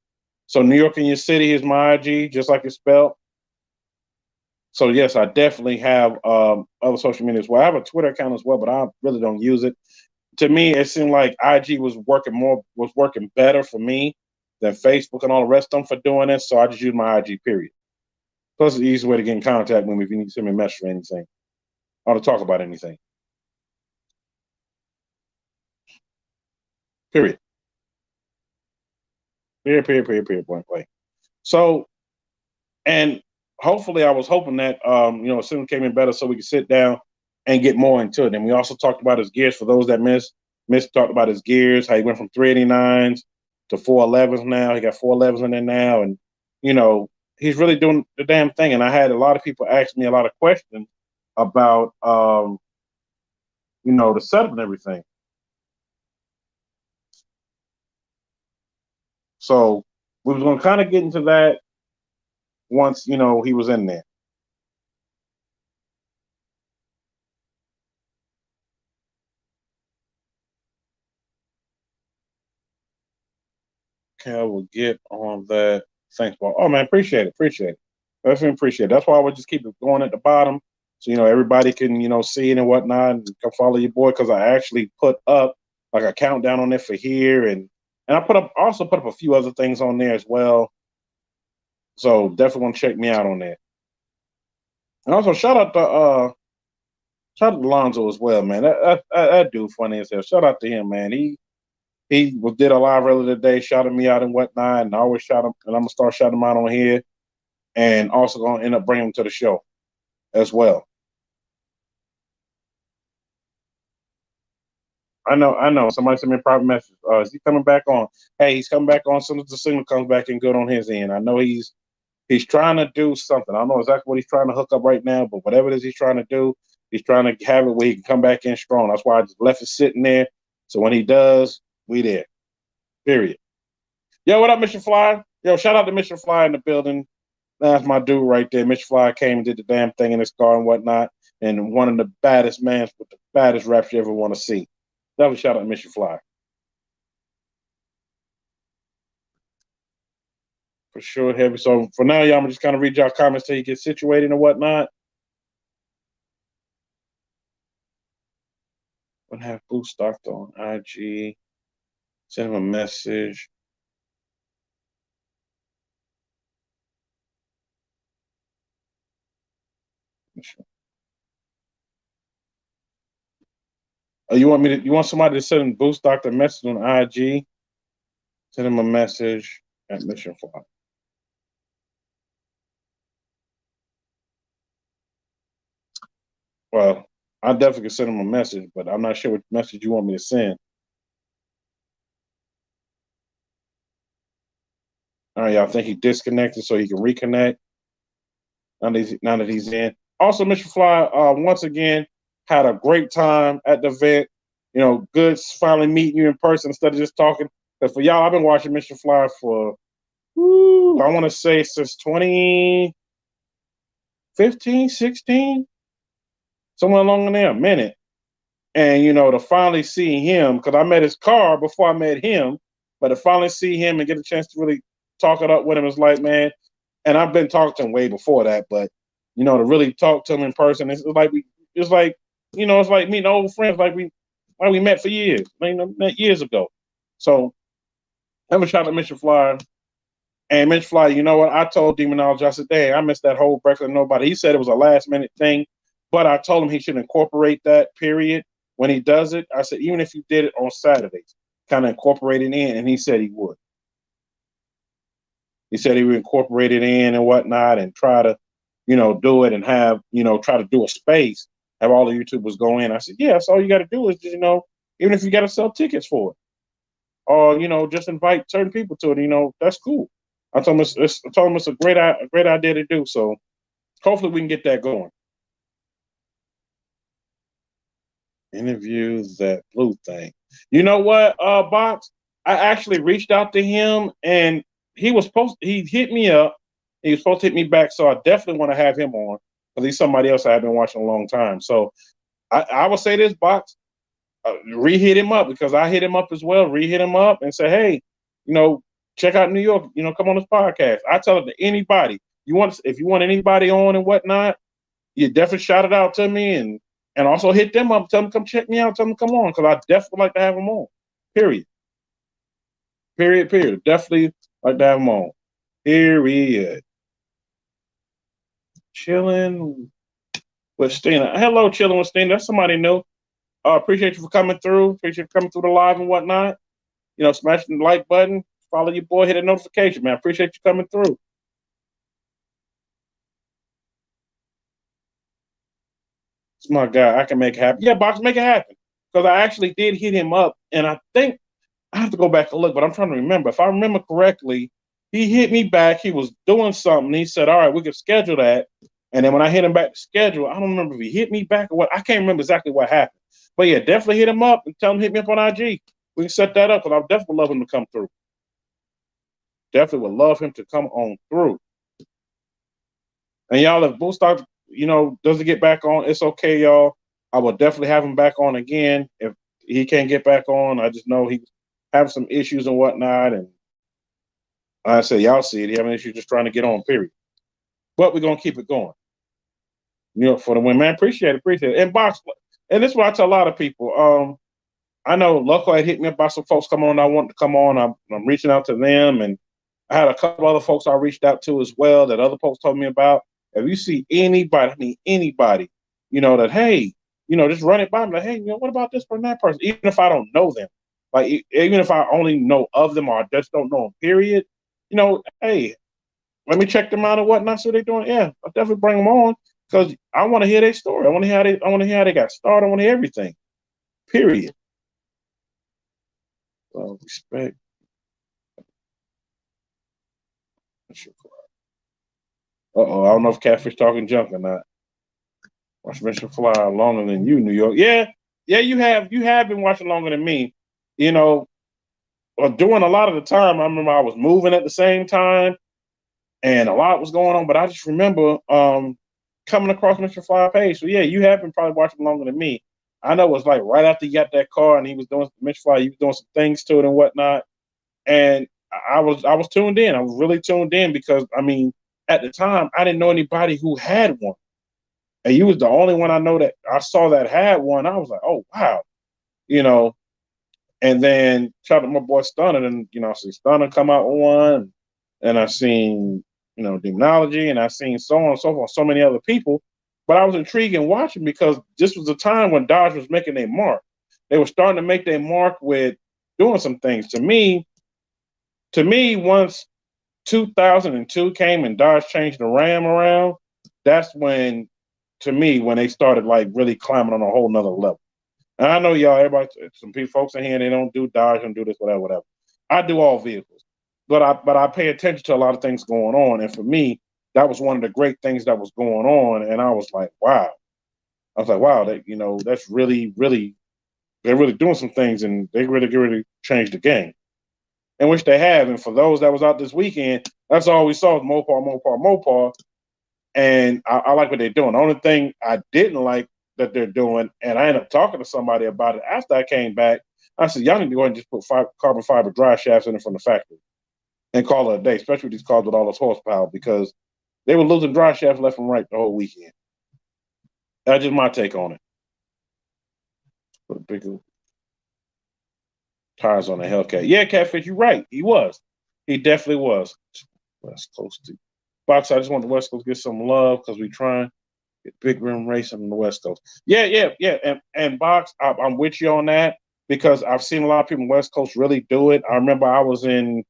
So New York in your city is my IG, just like it's spelled. So yes, I definitely have other social media as well. I have a Twitter account as well, but I really don't use it. To me, it seemed like IG was working better for me than Facebook and all the rest of them for doing it. So I just use my IG, period. Plus, it's the easiest way to get in contact with me if you need to send me a message or anything, or to talk about anything. Period. Period. Point blank. So, and hopefully, I was hoping that Sim came in better so we could sit down and get more into it. And we also talked about his gears. For those that missed talked about his gears, how he went from 389s to 411s now. He got 411s in there now, and he's really doing the damn thing. And I had a lot of people ask me a lot of questions about the setup and everything. So we was gonna kind of get into that once he was in there. Okay, I will get on that. Thanks, Paul. Oh man, appreciate it. Definitely appreciate it. That's why I would just keep it going at the bottom, so everybody can see it and whatnot, and come follow your boy, because I actually put up like a countdown on there for here, and I also put up a few other things on there as well. So definitely want to check me out on that. And also shout out to Lonzo as well, man. That dude funny as hell. Shout out to him, man. He did a live earlier today, shouting me out and whatnot, and I always shout him, and I'm gonna start shouting him out on here, and also gonna end up bringing him to the show as well. I know. Somebody sent me a private message. Is he coming back on? Hey, he's coming back on as soon as the signal comes back in good on his end. I know he's trying to do something. I don't know exactly what he's trying to hook up right now, but whatever it is he's trying to do, he's trying to have it where he can come back in strong. That's why I just left it sitting there. So when he does, we there. Period. Yo, what up, Mr. Fly? Yo, shout out to Mr. Fly in the building. That's my dude right there. Mr. Fly came and did the damn thing in his car and whatnot. And one of the baddest mans with the baddest raps you ever want to see. That was shout out to Mr. Fly. For sure, heavy. So for now, y'all, I'm just kind of read y'all comments till you get situated and whatnot. I'm gonna have Boost Doctor on IG. Send him a message. Oh, you want somebody to send Boost Doctor a message on IG? Send him a message at Mission Fly. Well, I definitely can send him a message, but I'm not sure what message you want me to send. All right, y'all. Think he disconnected so he can reconnect. Now that he's in. Also, Mr. Fly, once again, had a great time at the event. Good finally meeting you in person instead of just talking. Because for y'all, I've been watching Mr. Fly for, I want to say since 2015, 16, somewhere along in there, a minute. And, to finally see him, because I met his car before I met him, but to finally see him and get a chance to really talk it up with him is like, man, and I've been talking to him way before that, but, to really talk to him in person, it's like meeting old friends, like we met for years, met years ago. So, have a shout out to Mr. Fly. And Mr. Fly, you know what? I told Demonology, I said, dang, I missed that whole Breakfast with Nobody. He said it was a last minute thing, but I told him he should incorporate that period when he does it. I said, even if you did it on Saturdays, kind of incorporate it in, and he said he would. He said he would incorporate it in and whatnot and try to, do it and have, try to do a space, have all the YouTubers go in. I said, yeah, that's all you got to do is, even if you got to sell tickets for it or, just invite certain people to it, that's cool. I told him it's a great idea to do. So hopefully we can get that going. Interview that blue thing. You know what, Box? I actually reached out to him and he hit me up. He was supposed to hit me back. So I definitely want to have him on because he's somebody else I've been watching a long time. So I would say this, Box, re-hit him up because I hit him up as well. Re-hit him up and say, hey, check out New York. Come on this podcast. I tell it to anybody. If you want anybody on and whatnot, you definitely shout it out to me and also hit them up. Tell them come check me out. Tell them come on because I definitely like to have them on. Period. Definitely like to have them on. Period. Chilling with Stina. Hello, chilling with Stina. That's somebody new. Appreciate you for coming through. Appreciate you coming through the live and whatnot. Smashing the like button. Follow your boy. Hit a notification, man. Appreciate you coming through. It's my guy. I can make it happen. Yeah, Box, make it happen. Because I actually did hit him up, and I think I have to go back and look, but I'm trying to remember. If I remember correctly, he hit me back. He was doing something. He said, "All right, we could schedule that." And then when I hit him back to schedule, I don't remember if he hit me back or what. I can't remember exactly what happened. But yeah, definitely hit him up and tell him to hit me up on IG. We can set that up because I definitely love him to come through. Definitely would love him to come on through. And y'all, if Bull Stock, doesn't get back on, it's okay, y'all. I will definitely have him back on again. If he can't get back on, I just know he's having some issues and whatnot. And like I said, y'all see it. He having issues just trying to get on, period. But we're going to keep it going. For the win, man. Appreciate it. And Box, and this is what I tell a lot of people. I know Loco had hit me up by some folks come on. I want to come on. I'm reaching out to them. And I had a couple other folks I reached out to as well that other folks told me about. If you see anybody, that, hey, just run it by me. Like, hey, what about this person, that person? Even if I don't know them, like, even if I only know of them or I just don't know them, period, hey, let me check them out and whatnot. So they're doing, yeah, I'll definitely bring them on because I want to hear their story. I want to hear how they got started. I want to hear everything, period. Respect. I don't know if Catfish talking junk or not. Watch Mr. Fly longer than you, New York. Yeah, you have been watching longer than me. During a lot of the time, I remember I was moving at the same time, and a lot was going on. But I just remember coming across Mr. Fly page. So yeah, you have been probably watching longer than me. I know it was like right after you got that car, and he was doing Mr. Fly. You was doing some things to it and whatnot, and I was tuned in. I was really tuned in because at the time I didn't know anybody who had one. And you was the only one I know that I saw that had one. I was like, oh, wow. And then shout out to my boy Stunner. And, I see Stunner come out with one. And I seen, Demonology. And I seen so on and so forth, so many other people. But I was intrigued in watching because this was the time when Dodge was making their mark. They were starting to make their mark with doing some things. To me, once 2002 came and Dodge changed the Ram around, that's when they started like really climbing on a whole nother level. And I know y'all, everybody, some people, folks in here, they don't do Dodge and do this, whatever. I do all vehicles, but I pay attention to a lot of things going on. And for me, that was one of the great things that was going on. And I was like, wow. That's really, really, they're really doing some things and they really changed the game. In which they have. And for those that was out this weekend, that's all we saw was Mopar. And I like what they're doing. The only thing I didn't like that they're doing, and I ended up talking to somebody about it after I came back, I said, y'all need to go ahead and just put carbon fiber drive shafts in it from the factory and call it a day, especially with these cars with all this horsepower, because they were losing drive shafts left and right the whole weekend. That's just my take on it. Put big tires on the Hellcat. Yeah, Catfish, you're right. He was. He definitely was. West Coast. Box, I just want the West Coast to get some love because we trying to get big rim racing on the West Coast. Yeah. And Box, I'm with you on that because I've seen a lot of people in the West Coast really do it. I remember I was in,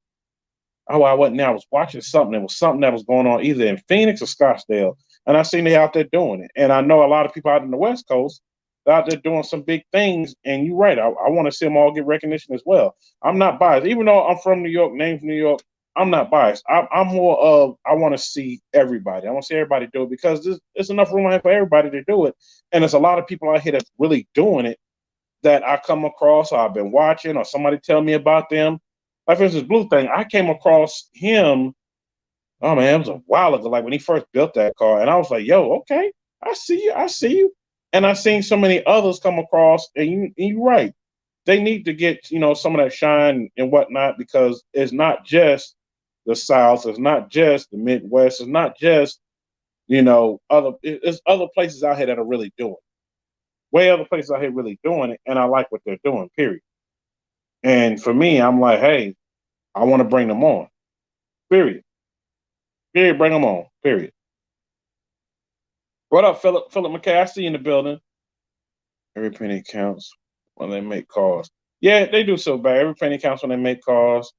I wasn't there. I was watching something. It was something that was going on either in Phoenix or Scottsdale. And I seen they out there doing it. And I know a lot of people out in the West Coast out there doing some big things. And you're right. I want to see them all get recognition as well. I'm not biased. Even though I'm from New York, name's New York, I'm not biased. I'm more of, I want to see everybody. I want to see everybody do it because there's enough room for everybody to do it. And there's a lot of people out here that's really doing it that I come across or I've been watching or somebody tell me about them. Like, for instance, Blue Thing, I came across him, oh man, it was a while ago, like when he first built that car. And I was like, yo, okay, I see you. And I've seen so many others come across, and you're right. They need to get, some of that shine and whatnot because it's not just the South, it's not just the Midwest, it's not just, it's other places out here that are really doing it. Way other places out here really doing it, and I like what they're doing, period. And for me, I'm like, hey, I want to bring them on, period. Period, bring them on, period. What up, Philip McKay? I see you in the building. Every penny counts when they make calls. Yeah, they do so bad. Every penny counts when they make calls.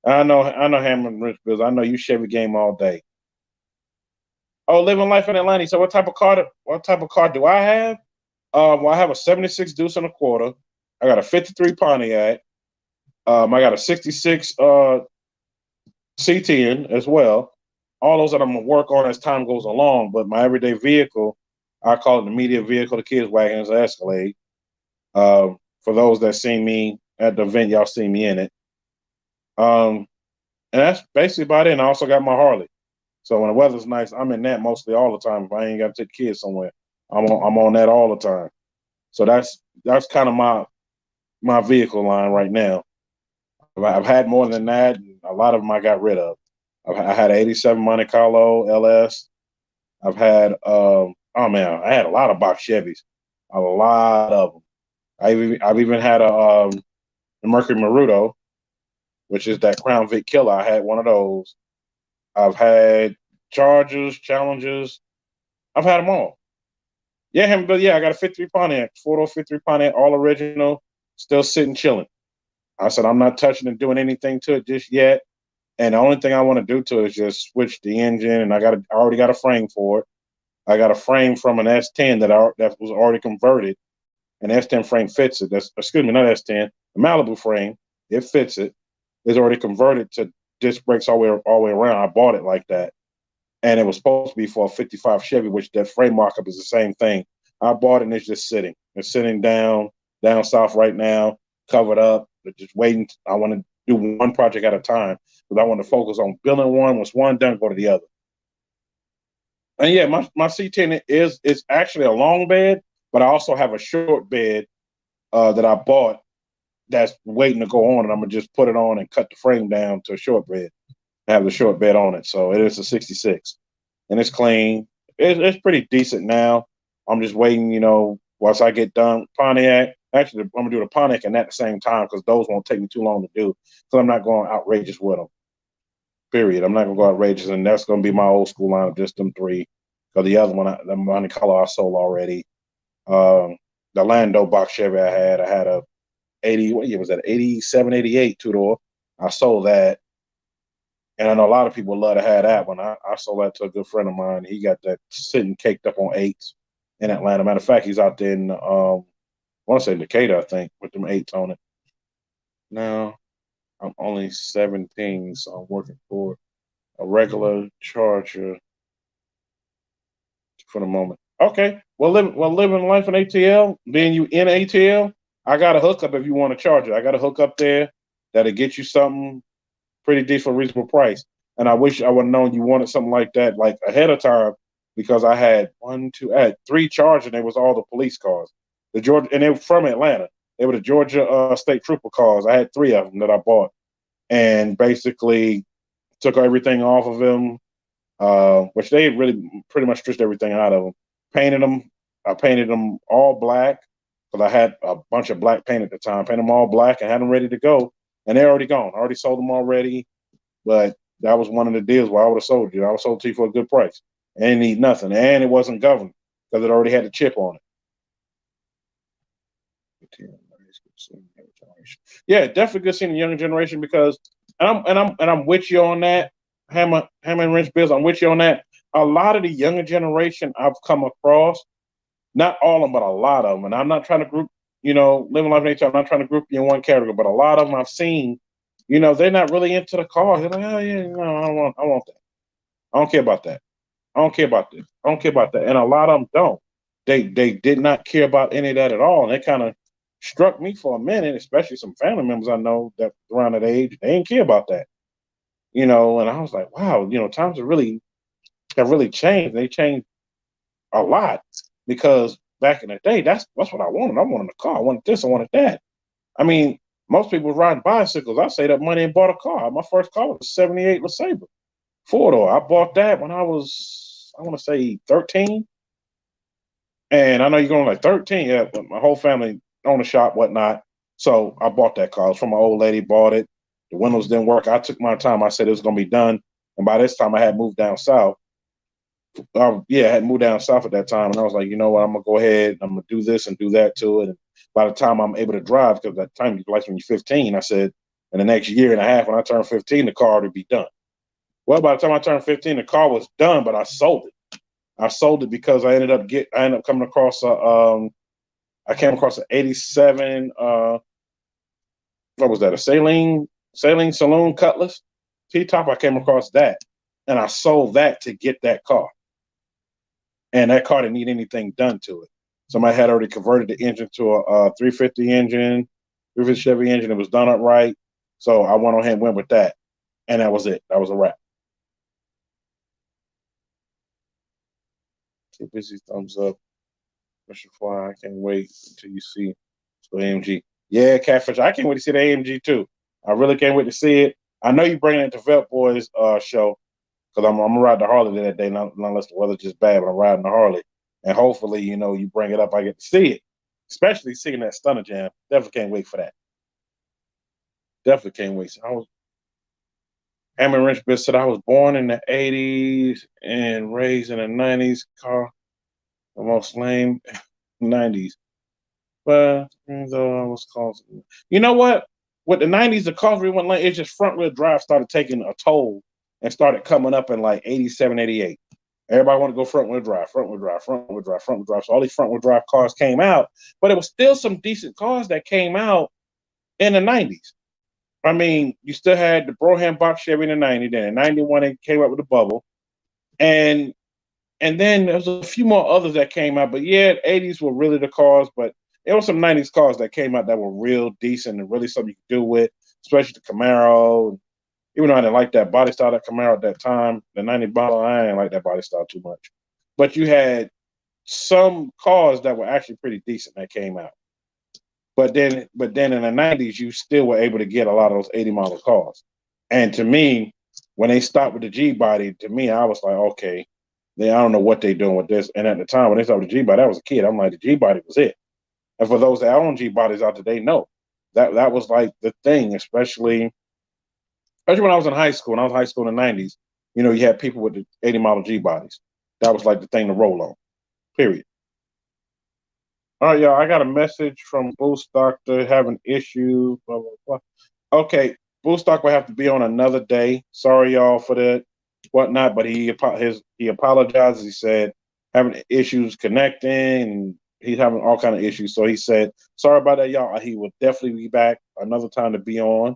I know Hammer and Rich Bills. I know you Chevy game all day. Oh, living life in Atlanta. So what type of car do I have? Well, I have a 76 deuce and a quarter. I got a 53 Pontiac. I got a 66 C10 as well. All those that I'm gonna work on as time goes along. But my everyday vehicle, I call it the media vehicle. The kids' wagon is an Escalade. For those that see me at the event, y'all see me in it. And that's basically about it. And I also got my Harley. So when the weather's nice, I'm in that mostly all the time. If I ain't got to take the kids somewhere, I'm on that all the time. So that's kind of my vehicle line right now. I've had more than that. A lot of them I got rid of. I had an 87 Monte Carlo LS. I've had oh man, I had a lot of box Chevys, a lot of them. I've even had a Mercury Maruto, which is that Crown Vic killer. I had one of those. I've had Chargers, Challengers. I've had them all. Yeah, but yeah, I got a 53 Pontiac, 4-door 53 Pontiac, all original, still sitting chilling. I said I'm not touching and doing anything to it just yet. And the only thing I want to do to it is just switch the engine, and I already got a frame for it. I got a frame from an S10 that was already converted. An S10 frame fits it. Not S10, a Malibu frame. It fits it. It's already converted to disc brakes all the way around. I bought it like that, and it was supposed to be for a 55 Chevy, which that frame markup is the same thing. I bought it, and it's just sitting. It's sitting down south right now, covered up, just waiting. I want to do one project at a time because I want to focus on building one. Once one done, go to the other. And yeah, my C10 is actually a long bed, but I also have a short bed that I bought that's waiting to go on, and I'm gonna just put it on and cut the frame down to a short bed. Have the short bed on it, so it is a 66, and it's clean. It's pretty decent now. I'm just waiting, once I get done Pontiac. Actually, I'm gonna do the Pontiac and at the same time because those won't take me too long to do. So I'm not going outrageous with them. Period. I'm not gonna go outrageous, and that's gonna be my old school line of just them three. Because the other one, the Monte Carlo, I sold already. The Lando box Chevy I had a 80. What year was that? 87, 88 two door. I sold that, and I know a lot of people love to have that one. I sold that to a good friend of mine. He got that sitting caked up on eights in Atlanta. Matter of fact, he's out there in I want to say Decatur, I think, with them eights on it. Now I'm only 17, so I'm working for a regular Charger for the moment. Okay. Living life in ATL, being you in ATL, I got a hookup if you want to charge it. I got a hook up there that'll get you something pretty decent, reasonable price. And I wish I would have known you wanted something like that, like ahead of time, because I had three chargers, and it was all the police cars. The Georgia, and they were from Atlanta. They were the Georgia State Trooper cars. I had three of them that I bought, and basically took everything off of them, which they really pretty much stripped everything out of them. Painted them. I painted them all black because I had a bunch of black paint at the time. Painted them all black and had them ready to go, and they're already gone. I already sold them already, but that was one of the deals where I would have sold you. I would have sold to you for a good price. And it didn't need nothing, and it wasn't governed because it already had the chip on it. Yeah, definitely good seeing the younger generation because, I'm with you on that. Hammer and Wrench Bills, I'm with you on that. A lot of the younger generation I've come across, not all of them, but a lot of them. And I'm not trying to group, living life nature. I'm not trying to group you in one category, but a lot of them I've seen, they're not really into the car. They're like, oh yeah, no, I want that. I don't care about that. I don't care about this. I don't care about that. And a lot of them don't. They did not care about any of that at all. And it kind of struck me for a minute, especially some family members I know that around that age, they didn't care about that. And I was like, wow, times have really changed. They changed a lot because back in the day, that's what I wanted. I wanted a car. I wanted this. I wanted that. I mean, most people were riding bicycles. I saved up money and bought a car. My first car was a 78 LeSabre 4-door. I bought that when I was, I want to say 13. And I know you're going like 13. Yeah, but my whole family owned a shop, whatnot. So I bought that car. It was from my old lady, bought it. The windows didn't work. I took my time. I said it was going to be done. And by this time, I had moved down south. I had moved down south at that time. And I was like, you know what? I'm going to go ahead. I'm going to do this and do that to it. And by the time I'm able to drive, because at that time, like when you're 15, I said, in the next year and a half, when I turned 15, the car would be done. Well, by the time I turned 15, the car was done, but I sold it. I sold it because I ended up coming across I came across an 87, what was that, a saline saloon Cutlass T-top. I came across that, and I sold that to get that car. And that car didn't need anything done to it. Somebody had already converted the engine to a 350 engine, 350 Chevy engine. It was done up right. So I went ahead and went with that. And that was it. That was a wrap. Too busy, thumbs up. Mr. Fly, I can't wait until you see the AMG. Yeah, Catfish, I can't wait to see the AMG too. I really can't wait to see it. I know you bringing it to Vet Boys show, because I'm gonna ride the Harley that day, not unless the weather's just bad, but I'm riding the Harley. And hopefully, you bring it up, I get to see it. Especially seeing that Stunner Jam. Definitely can't wait for that. Definitely can't wait. Hammer Wrench Bill said I was born in the 80s and raised in the 90s. Car the most lame 90s. But though I was called, you know what? With the 90s, the cars really went like it's just front wheel drive started taking a toll and started coming up in like 87, 88. Everybody wanted to go front wheel drive, front wheel drive, front wheel drive, front wheel drive. So all these front wheel drive cars came out, but it was still some decent cars that came out in the 90s. I mean, you still had the Broham box Chevy in the 90s, then in 91 it came out with the bubble. And then there was a few more others that came out, but yeah, the 80s were really the cars, but there were some 90s cars that came out that were real decent and really something you could do with, especially the Camaro. Even though I didn't like that body style of Camaro at that time, the 90 model, I didn't like that body style too much. But you had some cars that were actually pretty decent that came out. But then in the 90s, you still were able to get a lot of those 80 model cars. And to me, when they stopped with the G body, to me, I was like, okay, I don't know what they're doing with this. And at the time when they stopped with the G body, I was a kid. I'm like, the G body was it. And for those that own G bodies out there, they know that was like the thing, especially when I was in high school. When I was in high school in the 90s, you had people with the 80 model G bodies. That was like the thing to roll on, period. All right, y'all. I got a message from Boost Doctor having issues. Blah, blah, blah. Okay, Boost Doctor will have to be on another day. Sorry, y'all, for that, whatnot. But he apologizes. He said having issues connecting, and he's having all kind of issues. So he said, sorry about that, y'all. He will definitely be back another time to be on.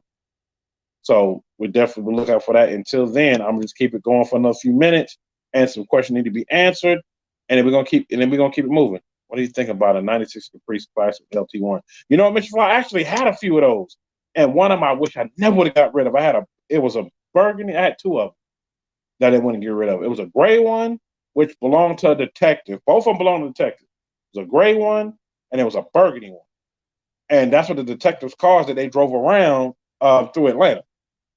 So we definitely will look out for that. Until then, I'm just keep it going for another few minutes, and some questions need to be answered, and then we're gonna keep it moving. What do you think about a 96 Caprice Classic LT1? You know, Mr. Fly, I actually had a few of those. And one of them I wish I never would have got rid of. It was a burgundy. I had two of them that I wouldn't get rid of. It was a gray one, which belonged to a detective. Both of them belonged to a detective. It was a gray one, and it was a burgundy one. And that's what the detectives' cars that they drove around through Atlanta.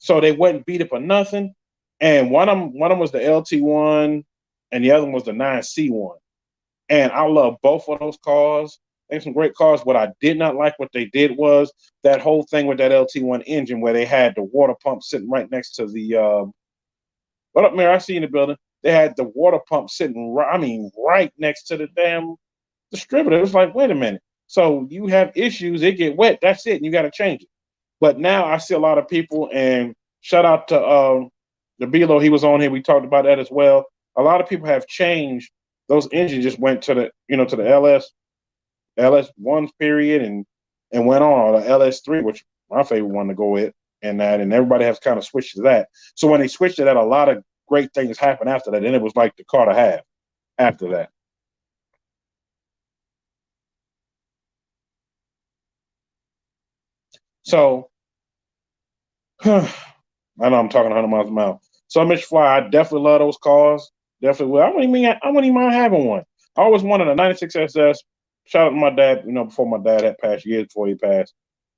So they wasn't beat up or nothing. And one of them was the LT1, and the other one was the 9C1. And I love both of those cars. They some great cars. What I did not like what they did was that whole thing with that LT1 engine where they had the water pump sitting right next to the what up, Mayor? I see you in the building. They had the water pump sitting right next to the damn distributor. It was like, wait a minute. So you have issues, it get wet, that's it, and you got to change it. But now I see a lot of people, and shout out to the Bilo, he was on here. We talked about that as well. A lot of people have changed. Those engines just went to the LS1 period and went on, or the LS3, which my favorite one to go with, and everybody has kind of switched to that. So when they switched to that, a lot of great things happened after that, and it was like the car to have after that. So I know I'm talking 100 miles a mile. So Mr. Fly, I definitely love those cars. Definitely will. I wouldn't even mind having one. I always wanted a 96 SS. Shout out to my dad, before my dad had passed, years before he passed.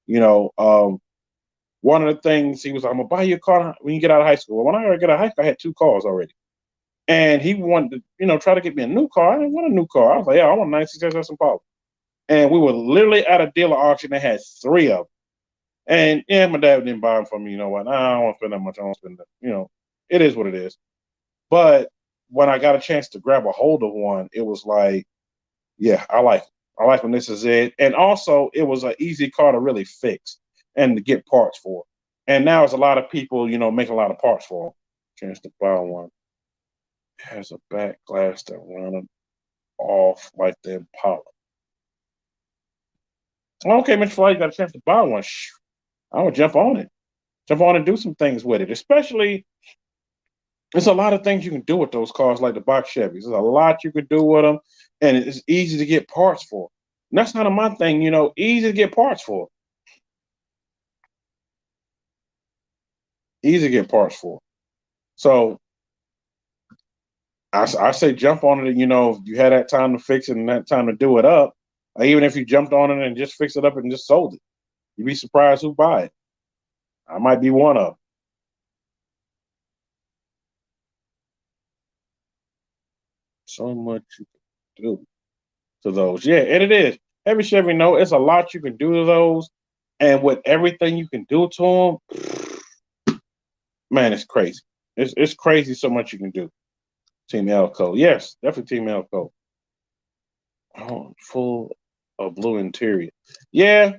One of the things he was like, I'm gonna buy you a car when you get out of high school. When I got out of high school, I had two cars already. And he wanted to, try to get me a new car. I didn't want a new car. I was like, yeah, I want a 96 SS Impala. And we were literally at a dealer auction that had three of them. And yeah, my dad didn't buy them for me. You know what? I don't want to spend that much. I don't spend that. It is what it is. But when I got a chance to grab a hold of one, it was like, yeah, I like when this is it. And also, it was an easy car to really fix and to get parts for. And now there's a lot of people, making a lot of parts for them. Chance to buy one. It has a back glass that runs off like the Impala. Okay, Mr. Fly, you got a chance to buy one. Shh, I would jump on it. Jump on and do some things with it. Especially, there's a lot of things you can do with those cars, like the box Chevys. There's a lot you can do with them, and it's easy to get parts for. And that's kind of my thing, easy to get parts for. Easy to get parts for. So I say jump on it. If you had that time to fix it and that time to do it up, or even if you jumped on it and just fixed it up and just sold it, you'd be surprised who buy it. I might be one of them. So much you can do to those. Yeah, and it is. Every Chevy know it's a lot you can do to those. And with everything you can do to them, man, it's crazy. It's crazy so much you can do. Team Elko. Yes, definitely Team Elko. Oh, full of blue interior. Yeah.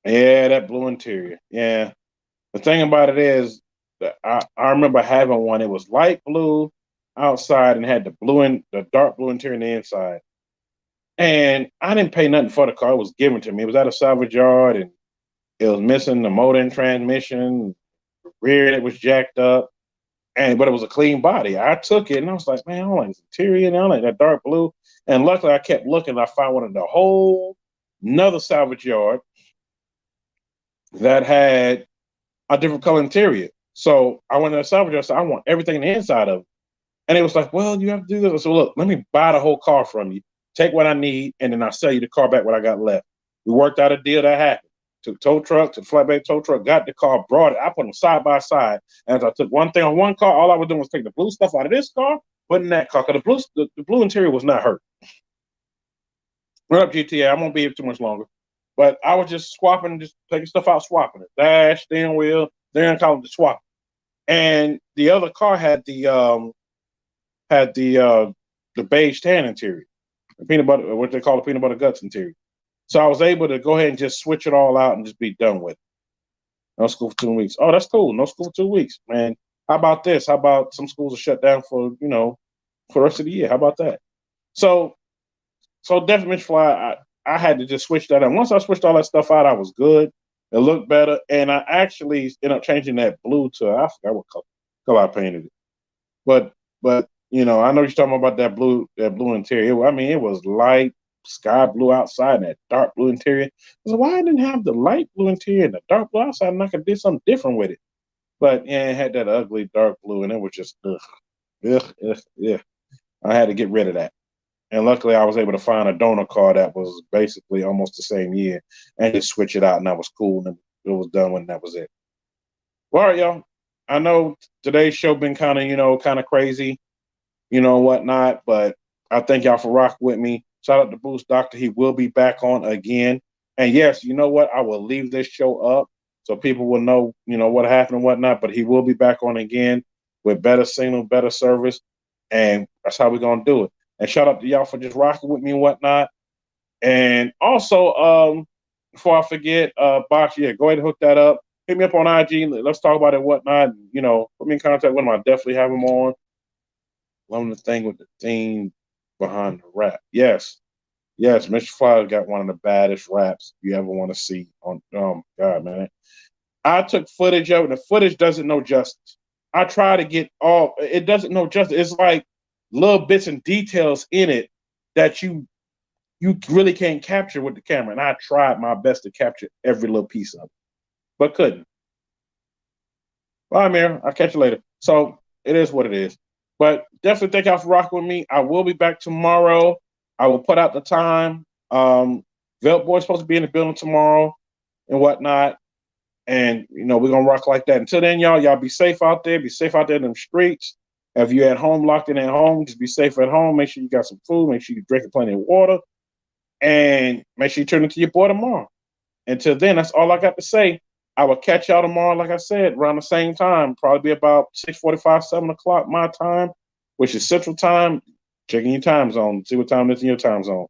Yeah, that blue interior. Yeah. The thing about it is that I remember having one. It was light blue outside and had the dark blue interior on the inside. And I didn't pay nothing for the car. It was given to me. It was at a salvage yard and it was missing the motor and transmission. The rear it was jacked up. But it was a clean body. I took it and I was like, man, I don't like this interior and I like that dark blue. And luckily I kept looking and I found one in the whole another salvage yard that had a different color interior. So I went to the salvage yard and said, I want everything in the inside of it. And it was like, well, you have to do this. So look, let me buy the whole car from you, take what I need, and then I'll sell you the car back what I got left. We worked out a deal that happened. Took tow truck, to the flatbed tow truck, got the car, brought it. I put them side by side. As I took one thing on one car, all I was doing was take the blue stuff out of this car, put in that car. Because the blue interior was not hurt. What up, GTA? I won't be here too much longer. But I was just swapping, just taking stuff out, swapping it. Dash, steering wheel, steering column, to swap. And the other car had the beige tan interior, the peanut butter, what they call the peanut butter guts interior. So I was able to go ahead and just switch it all out and just be done with it. No school for 2 weeks. Oh, that's cool. No school for 2 weeks, man. How about this? How about some schools are shut down for the rest of the year? How about that? So definitely, Mr. Fly, I had to just switch that out. Once I switched all that stuff out, I was good. It looked better, and I actually ended up changing that blue to I forgot what color I painted it. But I know you're talking about that blue interior. It was light sky blue outside and that dark blue interior. So why I didn't have the light blue interior and the dark blue outside, and I could do something different with it. But yeah, it had that ugly dark blue, and it was just ugh. I had to get rid of that. And luckily, I was able to find a donor car that was basically almost the same year, and just switch it out, and that was cool. And it was done when that was it. Well, all right, y'all. I know today's show been kind of crazy, whatnot. But I thank y'all for rocking with me. Shout out to Boost Doctor. He will be back on again. And yes, you know what? I will leave this show up so people will know, what happened and whatnot. But he will be back on again with better signal, better service. And that's how we're going to do it. And shout out to y'all for just rocking with me and whatnot. And also, before I forget, Box, yeah, go ahead and hook that up. Hit me up on IG. Let's talk about it and whatnot. Put me in contact with him. I definitely have him on. Love the thing with the theme behind the rap. Yes, Mr. Fly got one of the baddest raps you ever want to see on. Oh God, man! I took footage of it. The footage doesn't know justice. I try to get all. It doesn't know justice. It's like little bits and details in it that you really can't capture with the camera. And I tried my best to capture every little piece of it, but couldn't. Bye, Amir. I'll catch you later. So it is what it is. But definitely thank y'all for rocking with me. I will be back tomorrow. I will put out the time. Velt Boy's supposed to be in the building tomorrow and whatnot. And, we're going to rock like that. Until then, y'all be safe out there. Be safe out there in them streets. If you're at home, locked in at home, just be safe at home. Make sure you got some food. Make sure you're drinking plenty of water. And make sure you turn into your boy tomorrow. Until then, that's all I got to say. I will catch y'all tomorrow, like I said, around the same time. Probably be about 6:45, 7 o'clock my time, which is Central Time. Checking your time zone. See what time it is in your time zone.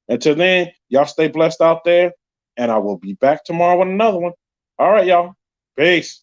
Until then, y'all stay blessed out there. And I will be back tomorrow with another one. All right, y'all. Peace.